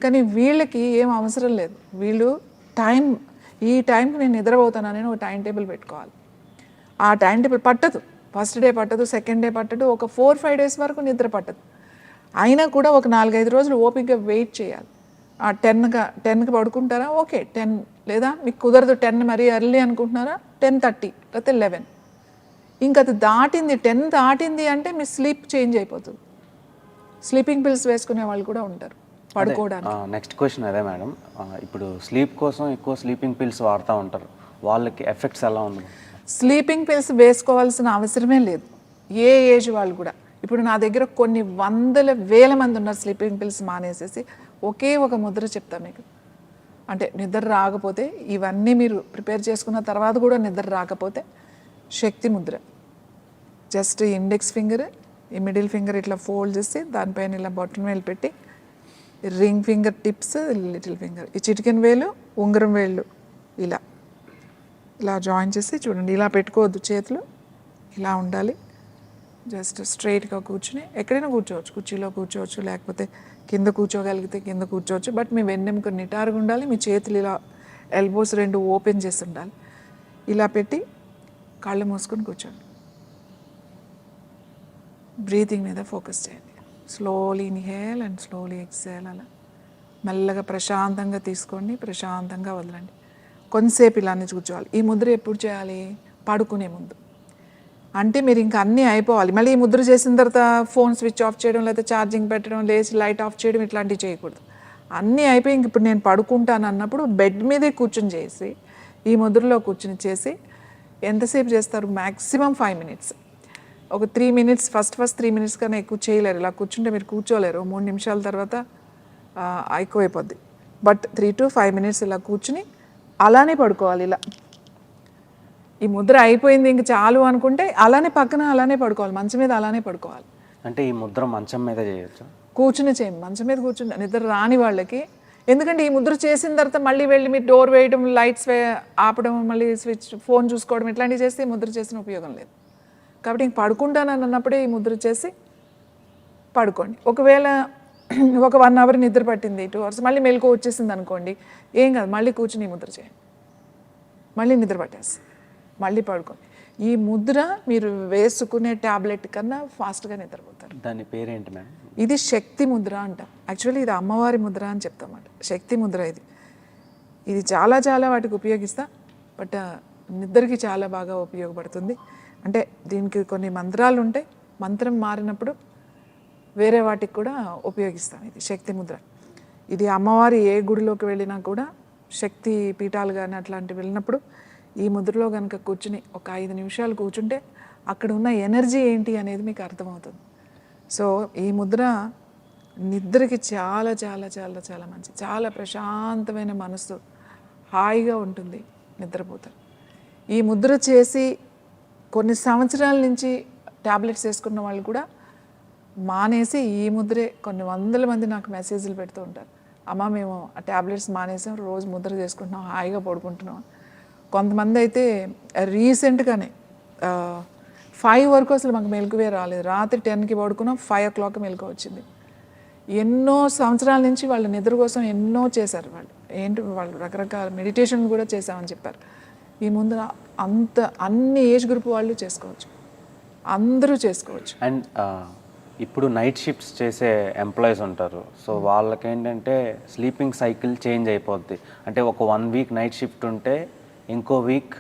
[SPEAKER 2] కానీ వీళ్ళకి ఏం అవసరం లేదు. వీళ్ళు ఈ టైంకి నేను నిద్రపోతానని ఒక టైం టేబుల్ పెట్టుకోవాలి. ఆ టైం టేబుల్ పట్టదు, ఫస్ట్ డే పట్టదు, సెకండ్ డే పట్టదు, ఒక 4-5 days వరకు నిద్ర పట్టదు. అయినా కూడా ఒక 4-5 రోజులు ఓపికగా వెయిట్ చేయాలి. 10కి పడుకుంటారా? ఓకే 10, లేదా మీకు కుదరదు 10 మరీ ఎర్లీ అనుకుంటున్నారా 10:30 లేకపోతే 11. ఇంకా అది దాటింది 10 దాటింది అంటే మీ స్లీప్ చేంజ్ అయిపోతుంది. స్లీపింగ్ పిల్స్ వేసుకునే వాళ్ళు కూడా ఉంటారు పడుకోవడానికి.
[SPEAKER 1] నెక్స్ట్ క్వశ్చన్ అదే మేడం, ఇప్పుడు స్లీప్ కోసం ఎక్కువ స్లీపింగ్ పిల్స్ వాడుతూ ఉంటారు, వాళ్ళకి ఎఫెక్ట్స్ ఎలా ఉంది?
[SPEAKER 2] స్లీపింగ్ పిల్స్ వేసుకోవాల్సిన అవసరమే లేదు, ఏ ఏజ్ వాళ్ళు కూడా. ఇప్పుడు నా దగ్గర కొన్ని 100,000 మంది ఉన్నారు స్లీపింగ్ పిల్స్ మానేసేసి. ఒకే ఒక ముద్ర చెప్తా మీకు, అంటే నిద్ర రాకపోతే, ఇవన్నీ మీరు ప్రిపేర్ చేసుకున్న తర్వాత కూడా నిద్ర రాకపోతే, శక్తి ముద్ర. జస్ట్ ఇండెక్స్ ఫింగర్, ఈ మిడిల్ ఫింగర్ ఇట్లా ఫోల్డ్ చేసి దానిపైన ఇలా బొట్టన్ వేలు పెట్టి, ring finger tips, little finger, ఈ చిటికెన్ వేలు, ఉంగరం వేళ్ళు ఇలా జాయిన్ చేసి చూడండి. ఇలా పెట్టుకోవద్దు చేతులు, ఇలా ఉండాలి. జస్ట్ స్ట్రైట్గా కూర్చుని ఎక్కడైనా కూర్చోవచ్చు, కుర్చీలో కూర్చోవచ్చు, లేకపోతే కింద కూర్చోగలిగితే కింద కూర్చోవచ్చు. బట్ మీ వెన్నెముక నిటారుగా ఉండాలి, మీ చేతులు ఇలా ఎల్బోస్ 2 ఓపెన్ చేసి ఉండాలి. ఇలా పెట్టి కళ్ళు మూసుకొని కూర్చోండి. బ్రీతింగ్ మీద ఫోకస్ చేయండి. Slowly inhale and slowly exhale. అలా మెల్లగా ప్రశాంతంగా తీసుకోండి, ప్రశాంతంగా వదలండి. కొంతసేపు ఇలానే కూర్చోవాలి. ఈ ముద్ర ఎప్పుడు చేయాలి? పడుకునే ముందు. అంటే మీరు ఇంకా అన్నీ అయిపోవాలి. మళ్ళీ ఈ ముద్ర చేసిన తర్వాత ఫోన్ స్విచ్ ఆఫ్ చేయడం, లేకపోతే ఛార్జింగ్ పెట్టడం, లేచి లైట్ ఆఫ్ చేయడం, ఇట్లాంటివి చేయకూడదు. అన్నీ అయిపోయి ఇంక ఇప్పుడు నేను పడుకుంటాను అన్నప్పుడు బెడ్ మీదే కూర్చుని చేసి, ఈ ముద్రలో కూర్చుని చేసి ఎంతసేపు చేస్తారు? Maximum 5 minutes. ఒక 3 minutes, ఫస్ట్ 3 minutes కన్నా ఎక్కువ చేయలేరు. ఇలా కూర్చుంటే మీరు కూర్చోలేరు, 3 నిమిషాల తర్వాత ఎక్కువైపోద్ది. బట్ 3 to 5 minutes ఇలా కూర్చుని అలానే పడుకోవాలి. ఇలా ఈ ముద్ర అయిపోయింది ఇంక చాలు అనుకుంటే అలానే పక్కన అలానే పడుకోవాలి, మంచం మీద అలానే పడుకోవాలి.
[SPEAKER 1] అంటే ఈ ముద్ర మంచం మీద చేయొచ్చు?
[SPEAKER 2] కూర్చుని చేయండి, మంచం మీద కూర్చుని. నిద్ర రాని వాళ్ళకి, ఎందుకంటే ఈ ముద్ర చేసిన తర్వాత మళ్ళీ వెళ్ళి మీరు డోర్ వేయడం, లైట్స్ ఆపడం, మళ్ళీ స్విచ్, ఫోన్ చూసుకోవడం, ఇట్లాంటివి చేస్తే ఈ ముద్ర చేసిన ఉపయోగం లేదు. కాబట్టి ఇంక పడుకుంటానని అన్నప్పుడే ఈ ముద్ర చేసి పడుకోండి. ఒకవేళ ఒక 1 hour నిద్ర పట్టింది, 2 hours, మళ్ళీ మెలకు వచ్చేసింది అనుకోండి, ఏం కాదు, మళ్ళీ కూర్చుని ఈ ముద్ర చేయండి, మళ్ళీ నిద్ర పట్టేస్తుంది, మళ్ళీ పడుకోండి. ఈ ముద్ర మీరు వేసుకునే ట్యాబ్లెట్ కన్నా ఫాస్ట్గా నిద్రపోతారు.
[SPEAKER 1] దాని పేరేంటి మేడం?
[SPEAKER 2] ఇది శక్తి ముద్ర అంటాం. యాక్చువల్లీ ఇది అమ్మవారి ముద్ర అని చెప్తామన్నమాట. శక్తి ముద్ర ఇది చాలా చాలా వాటికి ఉపయోగిస్తా. బట్ నిద్రకి చాలా బాగా ఉపయోగపడుతుంది. అంటే దీనికి కొన్ని మంత్రాలు ఉంటాయి, మంత్రం మారినప్పుడు వేరే వాటికి కూడా ఉపయోగిస్తాం. ఇది శక్తి ముద్ర. ఇది అమ్మవారి ఏ గుడిలోకి వెళ్ళినా కూడా, శక్తి పీఠాలు కానీ అట్లాంటివి వెళ్ళినప్పుడు ఈ ముద్రలో కనుక కూర్చుని ఒక 5 నిమిషాలు కూర్చుంటే అక్కడ ఉన్న ఎనర్జీ ఏంటి అనేది మీకు అర్థమవుతుంది. సో ఈ ముద్ర నిద్రకి చాలా చాలా చాలా చాలా మంచి, చాలా ప్రశాంతమైన మనసు, హాయిగా ఉంటుంది, నిద్రపోతారు. ఈ ముద్ర చేసి కొన్ని సంవత్సరాల నుంచి ట్యాబ్లెట్స్ వేసుకున్న వాళ్ళు కూడా మానేసి ఈ ముద్రే, కొన్ని 100 మంది నాకు మెసేజ్లు పెడుతూ ఉంటారు, అమ్మ మేము ఆ ట్యాబ్లెట్స్ మానేసాం, రోజు ముద్ర చేసుకుంటున్నాం, హాయిగా పడుకుంటున్నాం. కొంతమంది అయితే రీసెంట్గానే 5 వరకు అసలు మాకు మెలకువే రాలేదు, రాత్రి 10కి పడుకున్నాం, 5 o'clock మెలకు వచ్చింది. ఎన్నో సంవత్సరాల నుంచి వాళ్ళ నిద్ర కోసం ఎన్నో చేశారు. వాళ్ళు రకరకాల మెడిటేషన్ కూడా చేశామని చెప్పారు. ఈ ముందు అన్ని ఏజ్ గ్రూప్ వాళ్ళు చేసుకోవచ్చు. అందరూ చేసుకోవచ్చు.
[SPEAKER 1] అండ్ ఇప్పుడు నైట్ షిఫ్ట్స్ చేసే ఎంప్లాయీస్ ఉంటారు. సో వాళ్ళకి ఏంటంటే స్లీపింగ్ సైకిల్ చేంజ్ అయిపోద్ది. అంటే ఒక 1 వీక్ నైట్ షిఫ్ట్ ఉంటే ఇంకో వీక్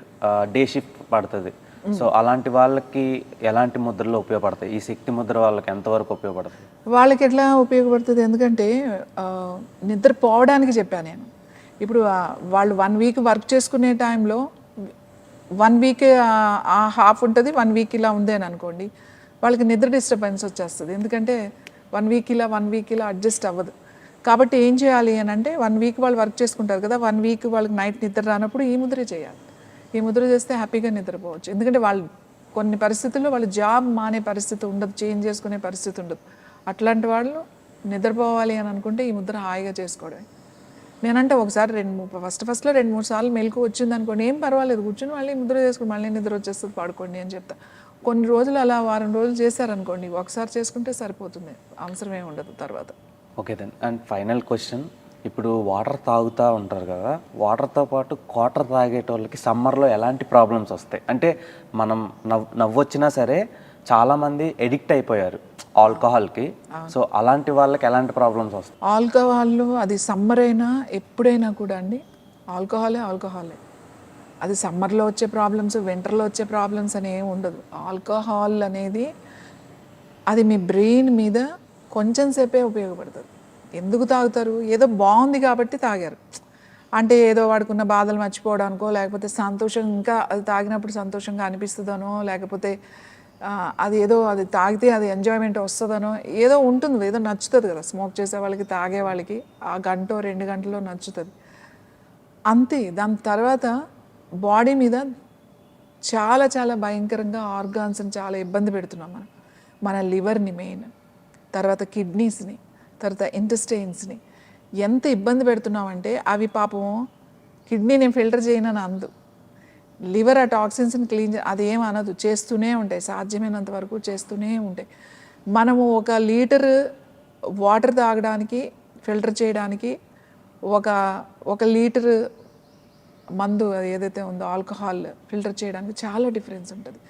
[SPEAKER 1] డే షిఫ్ట్ పడుతుంది. సో అలాంటి వాళ్ళకి ఎలాంటి ముద్రలు ఉపయోగపడతాయి? ఈ శక్తి ముద్ర వాళ్ళకి ఎంతవరకు ఉపయోగపడుతుంది?
[SPEAKER 2] వాళ్ళకి ఎట్లా ఉపయోగపడుతుంది, ఎందుకంటే నిద్ర పోవడానికి చెప్పాను నేను. ఇప్పుడు వాళ్ళు 1 వీక్ వర్క్ చేసుకునే టైంలో 1 వీక్ హాఫ్ ఉంటుంది, 1 వీక్ ఇలా ఉంది అని అనుకోండి, వాళ్ళకి నిద్ర డిస్టర్బెన్స్ వచ్చేస్తుంది. ఎందుకంటే 1 వీక్ ఇలా 1 వీక్ ఇలా అడ్జస్ట్ అవ్వదు. కాబట్టి ఏం చేయాలి అని అంటే 1 వీక్ వాళ్ళు వర్క్ చేసుకుంటారు కదా, 1 వీక్ వాళ్ళకి నైట్ నిద్ర రానప్పుడు ఈ ముద్రే చేయాలి. ఈ ముద్ర చేస్తే హ్యాపీగా నిద్రపోవచ్చు. ఎందుకంటే వాళ్ళు కొన్ని పరిస్థితుల్లో వాళ్ళు జాబ్ మానే పరిస్థితి ఉండదు, చేంజ్ చేసుకునే పరిస్థితి ఉండదు. అట్లాంటి వాళ్ళు నిద్రపోవాలి అని అనుకుంటే ఈ ముద్ర హాయిగా చేసుకోవడమే. నేనంటే ఒకసారి ఫస్ట్లో 2-3 సార్లు మెలకు వచ్చింది అనుకోండి, ఏం పర్వాలేదు, కూర్చొని మళ్ళీ ముద్ర చేసుకుని మళ్ళీ నిద్ర వచ్చేస్తుంది, పడుకోండి అని చెప్తా. కొన్ని రోజులు అలా వారం రోజులు చేశారనుకోండి, ఒకసారి చేసుకుంటే సరిపోతుంది, అవసరమే ఉండదు తర్వాత.
[SPEAKER 1] Okay then. And final question, ఇప్పుడు వాటర్ తాగుతూ ఉంటారు కదా, వాటర్తో పాటు క్వార్టర్ తాగేటోళ్ళకి సమ్మర్లో ఎలాంటి ప్రాబ్లమ్స్ వస్తాయి? అంటే మనం నవ్వొచ్చినా సరే చాలామంది ఎడిక్ట్ అయిపోయారు ఆల్కహాల్కి. సో అలాంటి వాళ్ళకి ఎలాంటి ప్రాబ్లమ్స్ వస్తాయి?
[SPEAKER 2] ఆల్కహాల్ అది సమ్మర్ అయినా ఎప్పుడైనా కూడా అండి, ఆల్కహాలే. అది సమ్మర్లో వచ్చే ప్రాబ్లమ్స్, వింటర్లో వచ్చే ప్రాబ్లమ్స్ అని ఏమి ఉండదు. ఆల్కహాల్ అనేది అది మీ బ్రెయిన్ మీద కొంచెం సేపే ఉపయోగపడుతుంది. ఎందుకు తాగుతారు? ఏదో బాగుంది కాబట్టి తాగారు. అంటే ఏదో వాడుకున్న బాధలు మర్చిపోవడానికో, లేకపోతే సంతోషం, ఇంకా అది తాగినప్పుడు సంతోషంగా అనిపిస్తుందనో, లేకపోతే అది ఏదో అది తాగితే అది ఎంజాయ్మెంట్ వస్తుందనో ఏదో ఉంటుంది, ఏదో నచ్చుతుంది కదా. స్మోక్ చేసే వాళ్ళకి, తాగే వాళ్ళకి ఆ 1-2 గంటల్లో నచ్చుతుంది అంతే. దాని తర్వాత బాడీ మీద చాలా చాలా భయంకరంగా ఆర్గాన్స్ని చాలా ఇబ్బంది పెడుతున్నాం మనం. మన లివర్ని మెయిన్, తర్వాత కిడ్నీస్ని, తర్వాత ఇంటెస్టైన్స్ని ఎంత ఇబ్బంది పెడుతున్నామంటే, అవి పాపం కిడ్నీని ఫిల్టర్ చేయనని అందు, లివర్ ఆ టాక్సిన్స్ని క్లీన్ అదేం అనదు, చేస్తూనే ఉంటాయి, సాధ్యమైనంత వరకు చేస్తూనే ఉంటాయి. మనము 1 లీటర్ వాటర్ తాగడానికి, ఫిల్టర్ చేయడానికి 1 లీటర్ మందు అది ఏదైతే ఉందో ఆల్కహాల్ ఫిల్టర్ చేయడానికి చాలా డిఫరెన్స్ ఉంటుంది.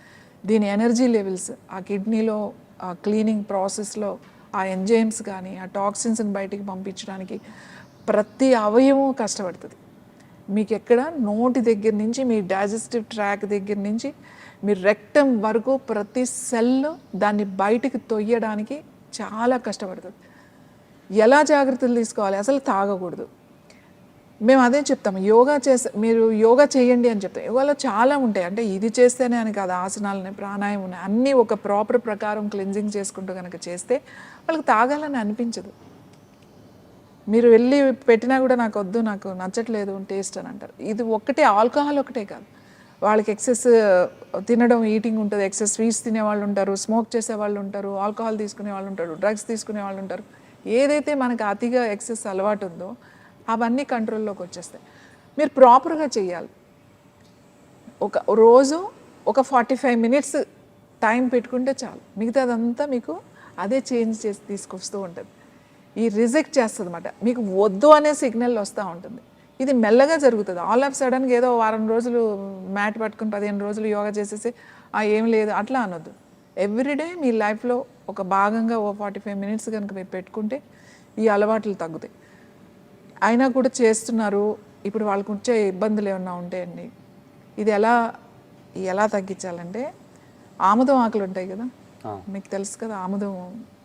[SPEAKER 2] దీని ఎనర్జీ లెవెల్స్, ఆ కిడ్నీలో ఆ క్లీనింగ్ ప్రాసెస్లో ఆ ఎంజైమ్స్ కానీ ఆ టాక్సిన్స్ని బయటికి పంపించడానికి ప్రతి అవయవం కష్టపడుతుంది. మీకు ఎక్కడ నోటి దగ్గర నుంచి మీ డైజెస్టివ్ ట్రాక్ దగ్గర నుంచి మీ రెక్టం వరకు ప్రతి సెల్ దాన్ని బయటికి తొయ్యడానికి చాలా కష్టపడుతుంది. ఎలా జాగ్రత్తలు తీసుకోవాలి? అసలు తాగకూడదు. మేము అదే చెప్తాము, మీరు యోగా చేయండి అని చెప్తాం. యోగాలో చాలా ఉంటాయి, అంటే ఇది చేస్తేనే అని కాదు, ఆసనాలని, ప్రాణాయామం ఉన్నాయి, అన్నీ ఒక ప్రాపర్ ప్రకారం క్లెన్జింగ్ చేసుకుంటూ కనుక చేస్తే వాళ్ళకి తాగాలని అనిపించదు. మీరు వెళ్ళి పెట్టినా కూడా నాకు వద్దు, నాకు నచ్చట్లేదు టేస్ట్ అని అంటారు. ఇది ఒక్కటే, ఆల్కహాల్ ఒకటే కాదు, వాళ్ళకి ఎక్సెస్ తినడం, ఈటింగ్ ఉంటుంది, ఎక్సెస్ స్వీట్స్ తినే వాళ్ళు ఉంటారు, స్మోక్ చేసే వాళ్ళు ఉంటారు, ఆల్కహాల్ తీసుకునే వాళ్ళు ఉంటారు, డ్రగ్స్ తీసుకునే వాళ్ళు ఉంటారు. ఏదైతే మనకు అతిగా ఎక్సెస్ అలవాటు ఉందో అవన్నీ కంట్రోల్లోకి వచ్చేస్తాయి. మీరు ప్రాపర్గా చేయాలి. ఒక రోజు 45 మినిట్స్ టైం పెట్టుకుంటే చాలు, మిగతాదంతా మీకు అదే చేంజ్ చేసి తీసుకొస్తూ ఉంటుంది. ఈ రిజెక్ట్ చేస్తుంది అన్నమాట, మీకు వద్దు అనే సిగ్నల్ వస్తూ ఉంటుంది. ఇది మెల్లగా జరుగుతుంది. ఆల్ ఆఫ్ సడన్గా ఏదో వారం రోజులు మ్యాట్ పట్టుకుని 15 రోజులు యోగా చేసేసి ఏం లేదు అట్లా అనొద్దు. ఎవ్రీడే మీ లైఫ్లో ఒక భాగంగా 45 మినిట్స్ కనుక మీరు పెట్టుకుంటే ఈ అలవాట్లు తగ్గుతాయి. అయినా కూడా చేస్తున్నారు, ఇప్పుడు వాళ్ళకు వచ్చే ఇబ్బందులు ఏమన్నా ఉంటాయండి. ఇది ఎలా తగ్గించాలంటే, ఆముదం ఆకులు ఉంటాయి కదా, మీకు తెలుసు కదా, ఆముదం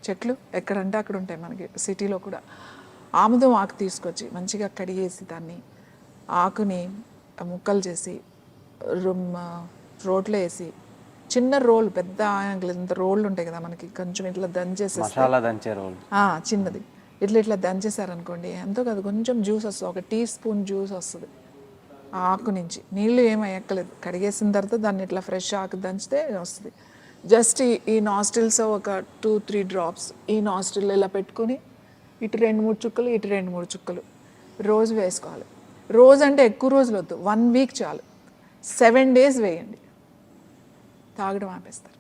[SPEAKER 2] చెట్లు ఎక్కడంటే అక్కడ ఉంటాయి మనకి సిటీలో కూడా. ఆముదం ఆకు తీసుకొచ్చి మంచిగా కడిగేసి దాన్ని ఆకుని ముక్కలు చేసి రోట్లో వేసి, చిన్న రోల్, పెద్ద ఇంత రోళ్ళు ఉంటాయి కదా మనకి, కొంచెం ఇట్లా దంచేసి, చిన్నది ఇట్లా దంచేసారనుకోండి, ఎంతో కాదు కొంచెం జ్యూస్ వస్తుంది, 1 టీ స్పూన్ జ్యూస్ వస్తుంది ఆ ఆకు నుంచి. నీళ్ళు ఏమీ ఎక్కలేదు, కడిగేసిన తర్వాత దాన్ని ఇట్లా ఫ్రెష్ ఆకు దంచితే వస్తుంది. జస్ట్ ఈ నాస్టిల్స్ ఒక 2-3 డ్రాప్స్ ఈ నాస్టిల్ ఇలా పెట్టుకుని, ఇటు 2-3 చుక్కలు, ఇటు 2-3 చుక్కలు రోజు వేసుకోవాలి. రోజు అంటే ఎక్కువ రోజులు వద్దు, 1 వీక్ చాలు. 7 days వేయండి, తాగడం ఆపేస్తారు.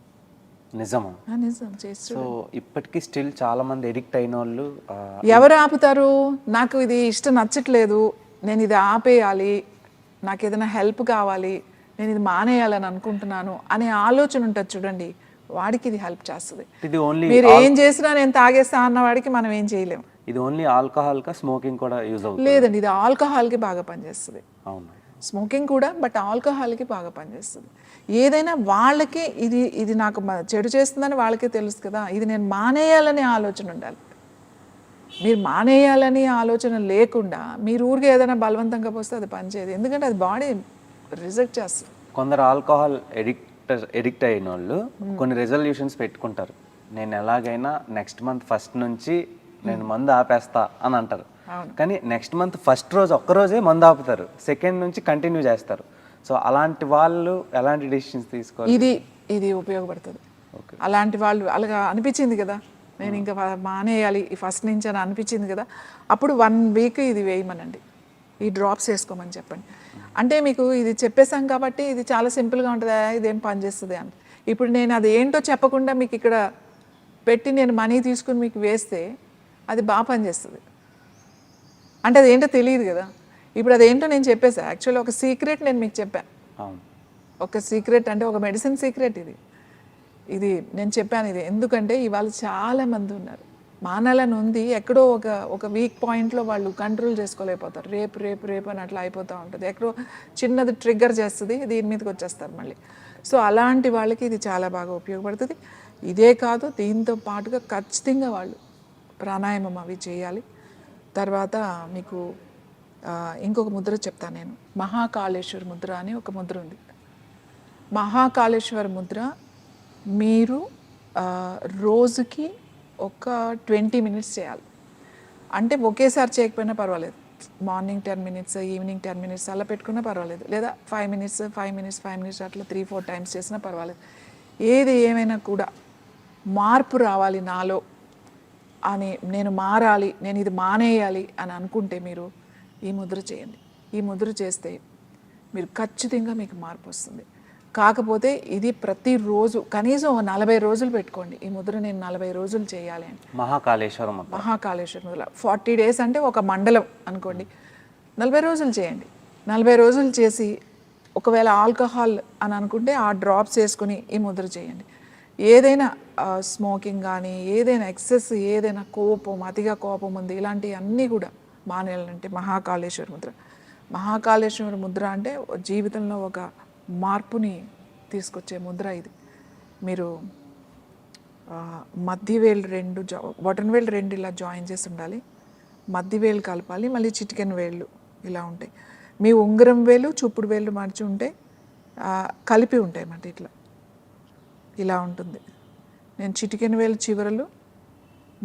[SPEAKER 1] నిజమా?
[SPEAKER 2] నిజం. చేస్తూ
[SPEAKER 1] సో ఇప్పటికీ స్టిల్ చాలా మంది ఎడిక్ట్ అయిన వాళ్ళు
[SPEAKER 2] ఎవరు ఆపుతారు? నాకు ఇది ఇష్టం నచ్చట్లేదు, నేను ఇది ఆపేయాలి, నాకు ఏదైనా హెల్ప్ కావాలి, నేను ఇది మానేయాలని అనుకుంటున్నాను అనే ఆలోచన ఉంటుంది చూడండి, వాడికి ఇది హెల్ప్ చేస్తుంది.
[SPEAKER 1] ఇది ఓన్లీ
[SPEAKER 2] మీరు ఏం చేసినా నేను తాగేస్తా అన్న వాడికి మనం ఏం చేయలేము.
[SPEAKER 1] ఇది ఓన్లీ ఆల్కహాల్ కా స్మోకింగ్ కూడా యూజ్ అవుతుంది?
[SPEAKER 2] లేదండి, ఇది ఆల్కహాల్కి బాగా పనిచేస్తుంది.
[SPEAKER 1] అవును.
[SPEAKER 2] స్మోకింగ్ కూడా, బట్ ఆల్కహాల్కి బాగా పనిచేస్తుంది. ఏదైనా వాళ్ళకి ఇది నాకు చెడు చేస్తుందని వాళ్ళకే తెలుసు కదా, ఇది నేను మానేయాలనే ఆలోచన ఉండాలి. మీరు మానేయాలని ఆలోచన లేకుండా మీరు ఊరికి ఏదైనా బలవంతంగా పోస్తే అది పనిచేయదు, ఎందుకంటే అది బాడీ రిజెక్ట్ చేస్తుంది.
[SPEAKER 1] కొందరు ఆల్కహాల్ ఎడిక్ట్ అయిన వాళ్ళు కొన్ని రెజల్యూషన్స్ పెట్టుకుంటారు. నేను ఎలాగైనా నెక్స్ట్ మంత్ ఫస్ట్ నుంచి నేను మందు ఆపేస్తా అని అంటారు. కానీ నెక్స్ట్ మంత్ ఫస్ట్ రోజు ఒక్కరోజే మందు ఆపుతారు, సెకండ్ నుంచి కంటిన్యూ చేస్తారు. సో అలాంటి వాళ్ళు ఎలాంటి డెసిషన్స్ తీసుకోవాలి?
[SPEAKER 2] ఇది ఉపయోగపడుతుంది. అలాంటి వాళ్ళు అలాగా అనిపించింది కదా, నేను ఇంకా మానేయాలి ఈ ఫస్ట్ నుంచి అని అనిపించింది కదా, అప్పుడు 1 వీక్ ఇది వేయమనండి, ఈ డ్రాప్స్ వేసుకోమని చెప్పండి. అంటే మీకు ఇది చెప్పేశాం కాబట్టి ఇది చాలా సింపుల్గా ఉంటుంది, ఇదేం పని చేస్తుంది అని. ఇప్పుడు నేను అది ఏంటో చెప్పకుండా మీకు ఇక్కడ పెట్టి నేను మనీ తీసుకుని మీకు వేస్తే అది బాగా పనిచేస్తుంది. అంటే అదేంటో తెలియదు కదా. ఇప్పుడు అదేంటో నేను చెప్పేసా, యాక్చువల్లీ ఒక సీక్రెట్ నేను మీకు చెప్పాను. ఒక సీక్రెట్ అంటే ఒక మెడిసిన్ సీక్రెట్ ఇది నేను చెప్పాను. ఇది ఎందుకంటే ఇవాళ చాలామంది ఉన్నారు, మానాలని ఉంది, ఎక్కడో ఒక వీక్ పాయింట్లో వాళ్ళు కంట్రోల్ చేసుకోలేకపోతారు. రేపు అని అట్లా అయిపోతూ ఉంటుంది, ఎక్కడో చిన్నది ట్రిగ్గర్ చేస్తుంది, దీని మీదకి వచ్చేస్తారు మళ్ళీ. సో అలాంటి వాళ్ళకి ఇది చాలా బాగా ఉపయోగపడుతుంది. ఇదే కాదు, దీంతో పాటుగా ఖచ్చితంగా వాళ్ళు ప్రాణాయామం అవి చేయాలి. తర్వాత మీకు ఇంకొక ముద్ర చెప్తాను నేను, మహాకాళేశ్వర ముద్ర అని ఒక ముద్ర ఉంది. మహాకాళేశ్వర ముద్ర మీరు రోజుకి ఒక 20 మినిట్స్ చేయాలి. అంటే ఒకేసారి చేయకపోయినా పర్వాలేదు, మార్నింగ్ 10 మినిట్స్, ఈవినింగ్ 10 మినిట్స్ అలా పెట్టుకున్నా పర్వాలేదు, లేదా 5 మినిట్స్ అట్లా 3-4 టైమ్స్ చేసినా పర్వాలేదు. ఏది ఏమైనా కూడా మార్పు రావాలి నాలో అని, నేను మారాలి, నేను ఇది మానేయాలి అని అనుకుంటే మీరు ఈ ముద్ర చేయండి. ఈ ముద్ర చేస్తే మీరు ఖచ్చితంగా మీకు మార్పు వస్తుంది. కాకపోతే ఇది ప్రతిరోజు కనీసం 40 రోజులు పెట్టుకోండి. ఈ ముద్ర నేను 40 రోజులు చేయాలి అని.
[SPEAKER 1] మహాకాళేశ్వర
[SPEAKER 2] ముద్ర 40 డేస్ అంటే ఒక మండలం అనుకోండి, 40 రోజులు చేయండి. 40 రోజులు చేసి ఒకవేళ ఆల్కహాల్ అని అనుకుంటే ఆ డ్రాప్స్ వేసుకుని ఈ ముద్ర చేయండి. ఏదైనా స్మోకింగ్ కానీ, ఏదైనా ఎక్సెస్, ఏదైనా కోపం, అతిగా కోపం ఉంది, ఇలాంటివి అన్నీ కూడా మానేయాలంటే మహాకాళేశ్వర ముద్ర. మహాకాళేశ్వర ముద్ర అంటే జీవితంలో ఒక మార్పుని తీసుకొచ్చే ముద్ర ఇది. మీరు మధ్యవేలు 2 బొటన్ వేలు 2 ఇలా జాయిన్ చేసి ఉండాలి, మధ్యవేలు కలపాలి, మళ్ళీ చిటికెన్ వేళ్ళు ఇలా ఉంటాయి. మీ ఉంగరం వేలు చూపుడు వేళ్ళు మార్చి ఉంటే కలిపి ఉంటాయి అన్నమాట, ఇట్లా ఇలా ఉంటుంది. నేను చిటికెన్ వేలు చివరలు,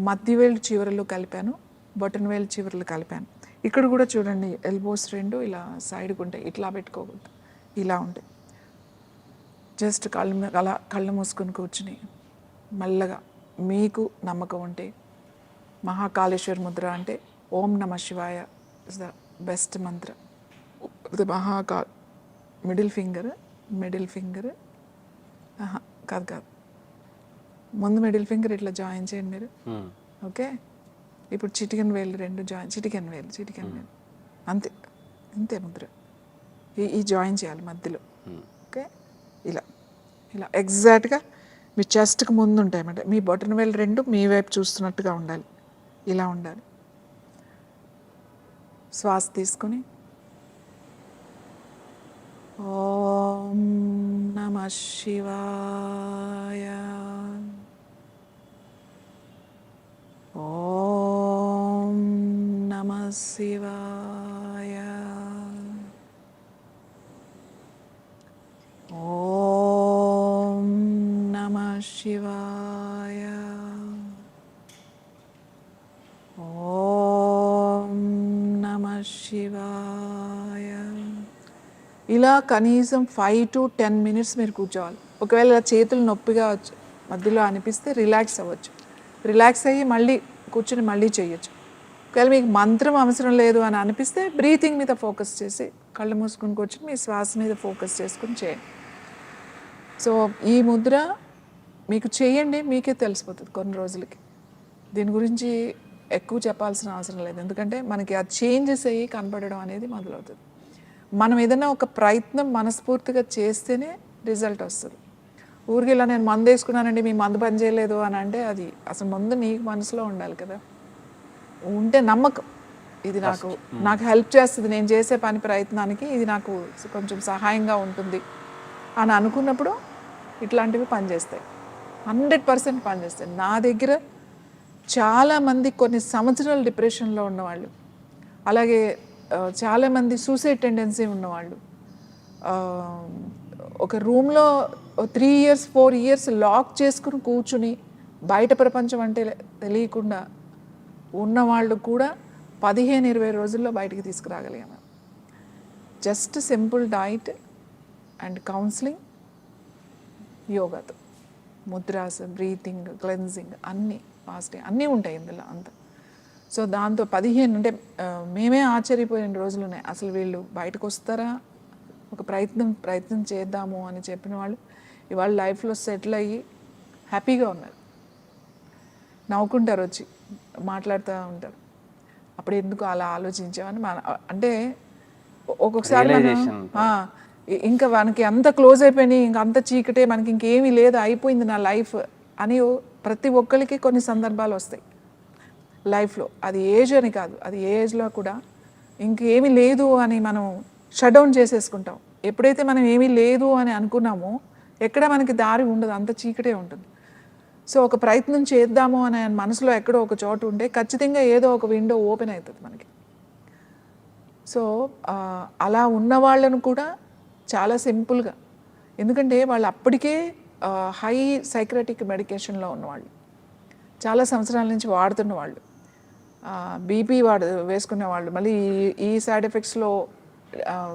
[SPEAKER 2] మధ్యవేలు చివరలు కలిపాను, బొటన్ వేలు చివరలు కలిపాను. ఇక్కడ కూడా చూడండి, ఎల్బోస్ 2 ఇలా సైడ్కి ఉంటాయి, ఇట్లా పెట్టుకోకూడదు, ఇలా ఉంటాయి. జస్ట్ కళ్ళు మూసుకొని కూర్చుని మెల్లగా మీకు నమ్మకం ఉంటే మహాకాళేశ్వర ముద్ర అంటే ఓం నమ శివాయ is the best Mantra. Middle finger కాదు, ముందు మిడిల్ ఫింగర్ ఇట్లా జాయిన్ చేయండి మీరు. ఓకే, ఇప్పుడు చిటికెన్ వేలు 2 జాయిన్, చిటికెన్ వేలు అంతే ముద్ర. ఈ జాయిన్ చేయాలి మధ్యలో. ఓకే, ఇలా ఎగ్జాక్ట్గా మీ చెస్ట్కి ముందు ఉంటాయి అన్నమాట. మీ బొటన వేలు 2 మీ వైపు చూస్తున్నట్టుగా ఉండాలి, ఇలా ఉండాలి. శ్వాస తీసుకుని ఓం నమః శివాయ, ఓం నమః శివాయ, ఓం నమః శివాయ, ఓం నమః శివాయ. ఇలా కనీసం 5 to 10 మినిట్స్ మీరు కూర్చోవాలి. ఒకవేళ ఇలా చేతులు నొప్పిగా మధ్యలో అనిపిస్తే రిలాక్స్ అవ్వచ్చు, రిలాక్స్ అయ్యి మళ్ళీ కూర్చుని మళ్ళీ చేయొచ్చు. ఒకవేళ మీకు మంత్రం అవసరం లేదు అని అనిపిస్తే బ్రీతింగ్ మీద ఫోకస్ చేసి కళ్ళు మూసుకుని కూర్చుని మీ శ్వాస మీద ఫోకస్ చేసుకుని చేయండి. సో ఈ ముద్ర మీకు చేయండి, మీకే తెలిసిపోతుంది కొన్ని రోజులకి. దీని గురించి ఎక్కువ చెప్పాల్సిన అవసరం లేదు, ఎందుకంటే మనకి ఆ చేంజెస్ అయ్యి కనపడడం అనేది మొదలవుతుంది. మనం ఏదైనా ఒక ప్రయత్నం మనస్ఫూర్తిగా చేస్తేనే రిజల్ట్ వస్తుంది. ఊరికి ఇలా నేను మందు వేసుకున్నానండి మీ మందు పని చేయలేదు అని అంటే అది అసలు ముందు నీకు మనసులో ఉండాలి కదా, ఉంటే నమ్మకం ఇది నాకు హెల్ప్ చేస్తుంది, నేను చేసే పని ప్రయత్నానికి ఇది నాకు కొంచెం సహాయంగా ఉంటుంది అని అనుకున్నప్పుడు ఇట్లాంటివి పనిచేస్తాయి, 100% పనిచేస్తాయి. నా దగ్గర చాలామంది కొన్ని సంవత్సరాలు డిప్రెషన్లో ఉన్నవాళ్ళు, అలాగే చాలామంది సూసైడ్ టెండెన్సీ ఉన్నవాళ్ళు, ఒక రూమ్లో 3 years 4 years లాక్ చేసుకుని కూర్చుని బయట ప్రపంచం అంటే తెలియకుండా ఉన్నవాళ్ళు కూడా 15-20 రోజుల్లో బయటికి తీసుకురాగలిగాను. Just simple diet and counselling, యోగాతో, ముద్రాస్, బ్రీతింగ్, క్లెన్జింగ్, అన్నీ ఫాస్టింగ్ అన్నీ ఉంటాయి ఇందులో అంత. సో దాంతో 15 అంటే మేమే ఆశ్చర్యపోయిన రోజులు ఉన్నాయి. అసలు వీళ్ళు బయటకు వస్తారా, ఒక ప్రయత్నం చేద్దాము అని చెప్పిన వాళ్ళు ఇవాళ లైఫ్లో సెటిల్ అయ్యి హ్యాపీగా ఉన్నారు, నవ్వుకుంటారు, వచ్చి మాట్లాడుతూ ఉంటారు. అప్పుడు ఎందుకు అలా ఆలోచించామని అంటే ఒక్కొక్కసారి ఇంకా మనకి అంత క్లోజ్ అయిపోయినాయి, ఇంకా అంత చీకటే, మనకి ఇంకేమీ లేదు, అయిపోయింది నా లైఫ్ అని ప్రతి ఒక్కరికి కొన్ని సందర్భాలు వస్తాయి లైఫ్లో. అది ఏజ్ అని కాదు, అది ఏ ఏజ్లో కూడా ఇంకేమీ లేదు అని మనం షట్ డౌన్ చేసేసుకుంటాం. ఎప్పుడైతే మనం ఏమీ లేదు అని అనుకున్నామో ఎక్కడ మనకి దారి ఉండదు, అంత చీకటే ఉంటుంది. సో ఒక ప్రయత్నం చేద్దాము అనే మనసులో ఎక్కడో ఒక చోటు ఉంటే ఖచ్చితంగా ఏదో ఒక విండో ఓపెన్ అవుతుంది మనకి. సో అలా ఉన్న వాళ్ళను కూడా చాలా సింపుల్గా, ఎందుకంటే వాళ్ళు అప్పటికే హై సైక్రటిక్ మెడికేషన్లో ఉన్నవాళ్ళు, చాలా సంవత్సరాల నుంచి వాడుతున్న వాళ్ళు, బీపీ వేసుకునే వాళ్ళు, మళ్ళీ ఈ సైడ్ ఎఫెక్ట్స్లో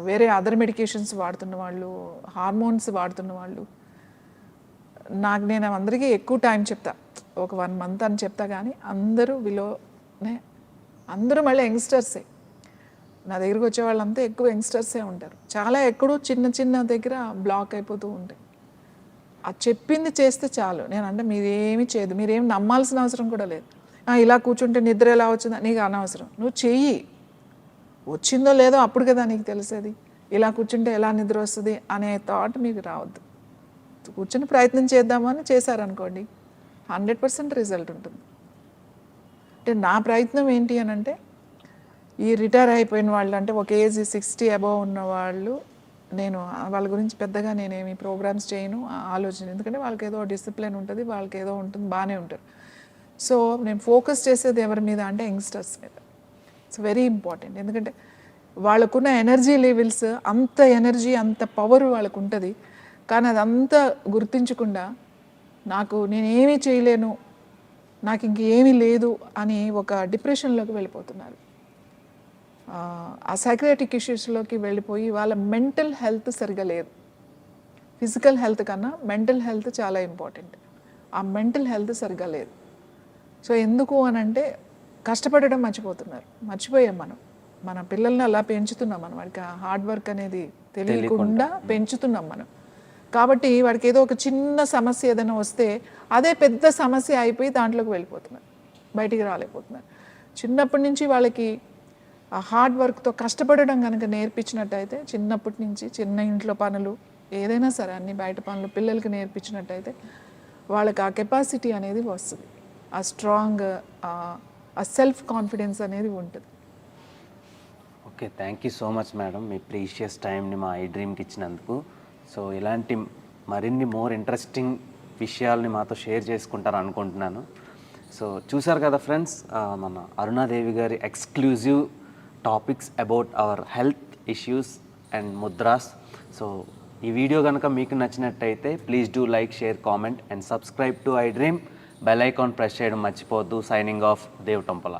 [SPEAKER 2] వేరే అదర్ మెడికేషన్స్ వాడుతున్న వాళ్ళు, హార్మోన్స్ వాడుతున్న వాళ్ళు. నేను అందరికీ ఎక్కువ టైం చెప్తా, ఒక 1 month అని చెప్తా, కానీ అందరూ విలోనే, అందరూ మళ్ళీ యంగ్స్టర్సే. నా దగ్గరికి వచ్చే వాళ్ళంతా ఎక్కువ యంగ్స్టర్సే ఉంటారు. చాలా ఎక్కడో చిన్న దగ్గర బ్లాక్ అయిపోతూ ఉంటాయి. అది చెప్పింది చేస్తే చాలు. నేను అంటే మీరేమీ చేయదు, మీరేమి నమ్మాల్సిన అవసరం కూడా లేదు. ఇలా కూర్చుంటే నిద్ర ఎలా వచ్చిందో నీకు అనవసరం, నువ్వు చెయ్యి, వచ్చిందో లేదో అప్పుడు కదా నీకు తెలిసేది. ఇలా కూర్చుంటే ఎలా నిద్ర వస్తుంది అనే థాట్ మీకు రావద్దు. కూర్చుని ప్రయత్నం చేద్దామని చేశారనుకోండి, 100% రిజల్ట్ ఉంటుంది. అంటే నా ప్రయత్నం ఏంటి అని అంటే, ఈ రిటైర్ అయిపోయిన వాళ్ళు, అంటే ఒక ఏజ్ 60 అబవ్ ఉన్న వాళ్ళు, నేను వాళ్ళ గురించి పెద్దగా నేనేమి ప్రోగ్రామ్స్ చేయను, ఆలోచన, ఎందుకంటే వాళ్ళకి ఏదో డిసిప్లిన్ ఉంటుంది, వాళ్ళకి ఏదో ఉంటుంది, బాగానే ఉంటారు. సో నేను ఫోకస్ చేసేది ఎవరి మీద అంటే యంగ్స్టర్స్ మీద. ఇట్స్ వెరీ ఇంపార్టెంట్, ఎందుకంటే వాళ్ళకున్న ఎనర్జీ లెవెల్స్, అంత ఎనర్జీ, అంత పవర్ వాళ్ళకు ఉంటుంది, కానీ అదంతా గుర్తించకుండా నేనేమీ చేయలేను, నాకు ఇంకేమీ లేదు అని ఒక డిప్రెషన్లోకి వెళ్ళిపోతున్నారు. ఆ సైక్రియాటిక్ ఇష్యూస్లోకి వెళ్ళిపోయి వాళ్ళ మెంటల్ హెల్త్ సరిగా లేదు. ఫిజికల్ హెల్త్ కన్నా మెంటల్ హెల్త్ చాలా ఇంపార్టెంట్. ఆ మెంటల్ హెల్త్ సరిగా లేదు. సో ఎందుకు అని అంటే కష్టపడడం మర్చిపోయాం మన పిల్లల్ని అలా పెంచుతున్నాం మనం, వాడికి హార్డ్ వర్క్ అనేది తెలియకుండా పెంచుతున్నాం మనం. కాబట్టి వాడికి ఏదో ఒక చిన్న సమస్య ఏదైనా వస్తే అదే పెద్ద సమస్య అయిపోయి దాంట్లోకి వెళ్ళిపోతున్నారు, బయటికి రాలేకపోతున్నారు. చిన్నప్పటి నుంచి వాళ్ళకి ఆ హార్డ్ వర్క్తో కష్టపడడం కనుక నేర్పించినట్టయితే, చిన్నప్పటి నుంచి చిన్న ఇంట్లో పనులు ఏదైనా సరే అన్ని బయట పనులు పిల్లలకి నేర్పించినట్టయితే వాళ్ళకి ఆ కెపాసిటీ అనేది వస్తుంది, ఆ స్ట్రాంగ్, ఆ సెల్ఫ్ కాన్ఫిడెన్స్ అనేది ఉంటుంది.
[SPEAKER 1] Okay, thank you so much madam, me precious టైంని మా ఐ డ్రీమ్కి ఇచ్చినందుకు. సో ఇలాంటి మరిన్ని మోర్ ఇంట్రెస్టింగ్ విషయాల్ని మాతో షేర్ చేసుకుంటారు అనుకుంటున్నాను. సో చూసారు కదా ఫ్రెండ్స్, మన అరుణాదేవి గారి exclusive topics about our health issues and ముద్రాస్. సో ఈ వీడియో కనుక మీకు నచ్చినట్టయితే please do like, share, comment and subscribe to I dream. Bell icon press చేయడం మర్చిపోవద్దు. Signing off, Dev Tompala.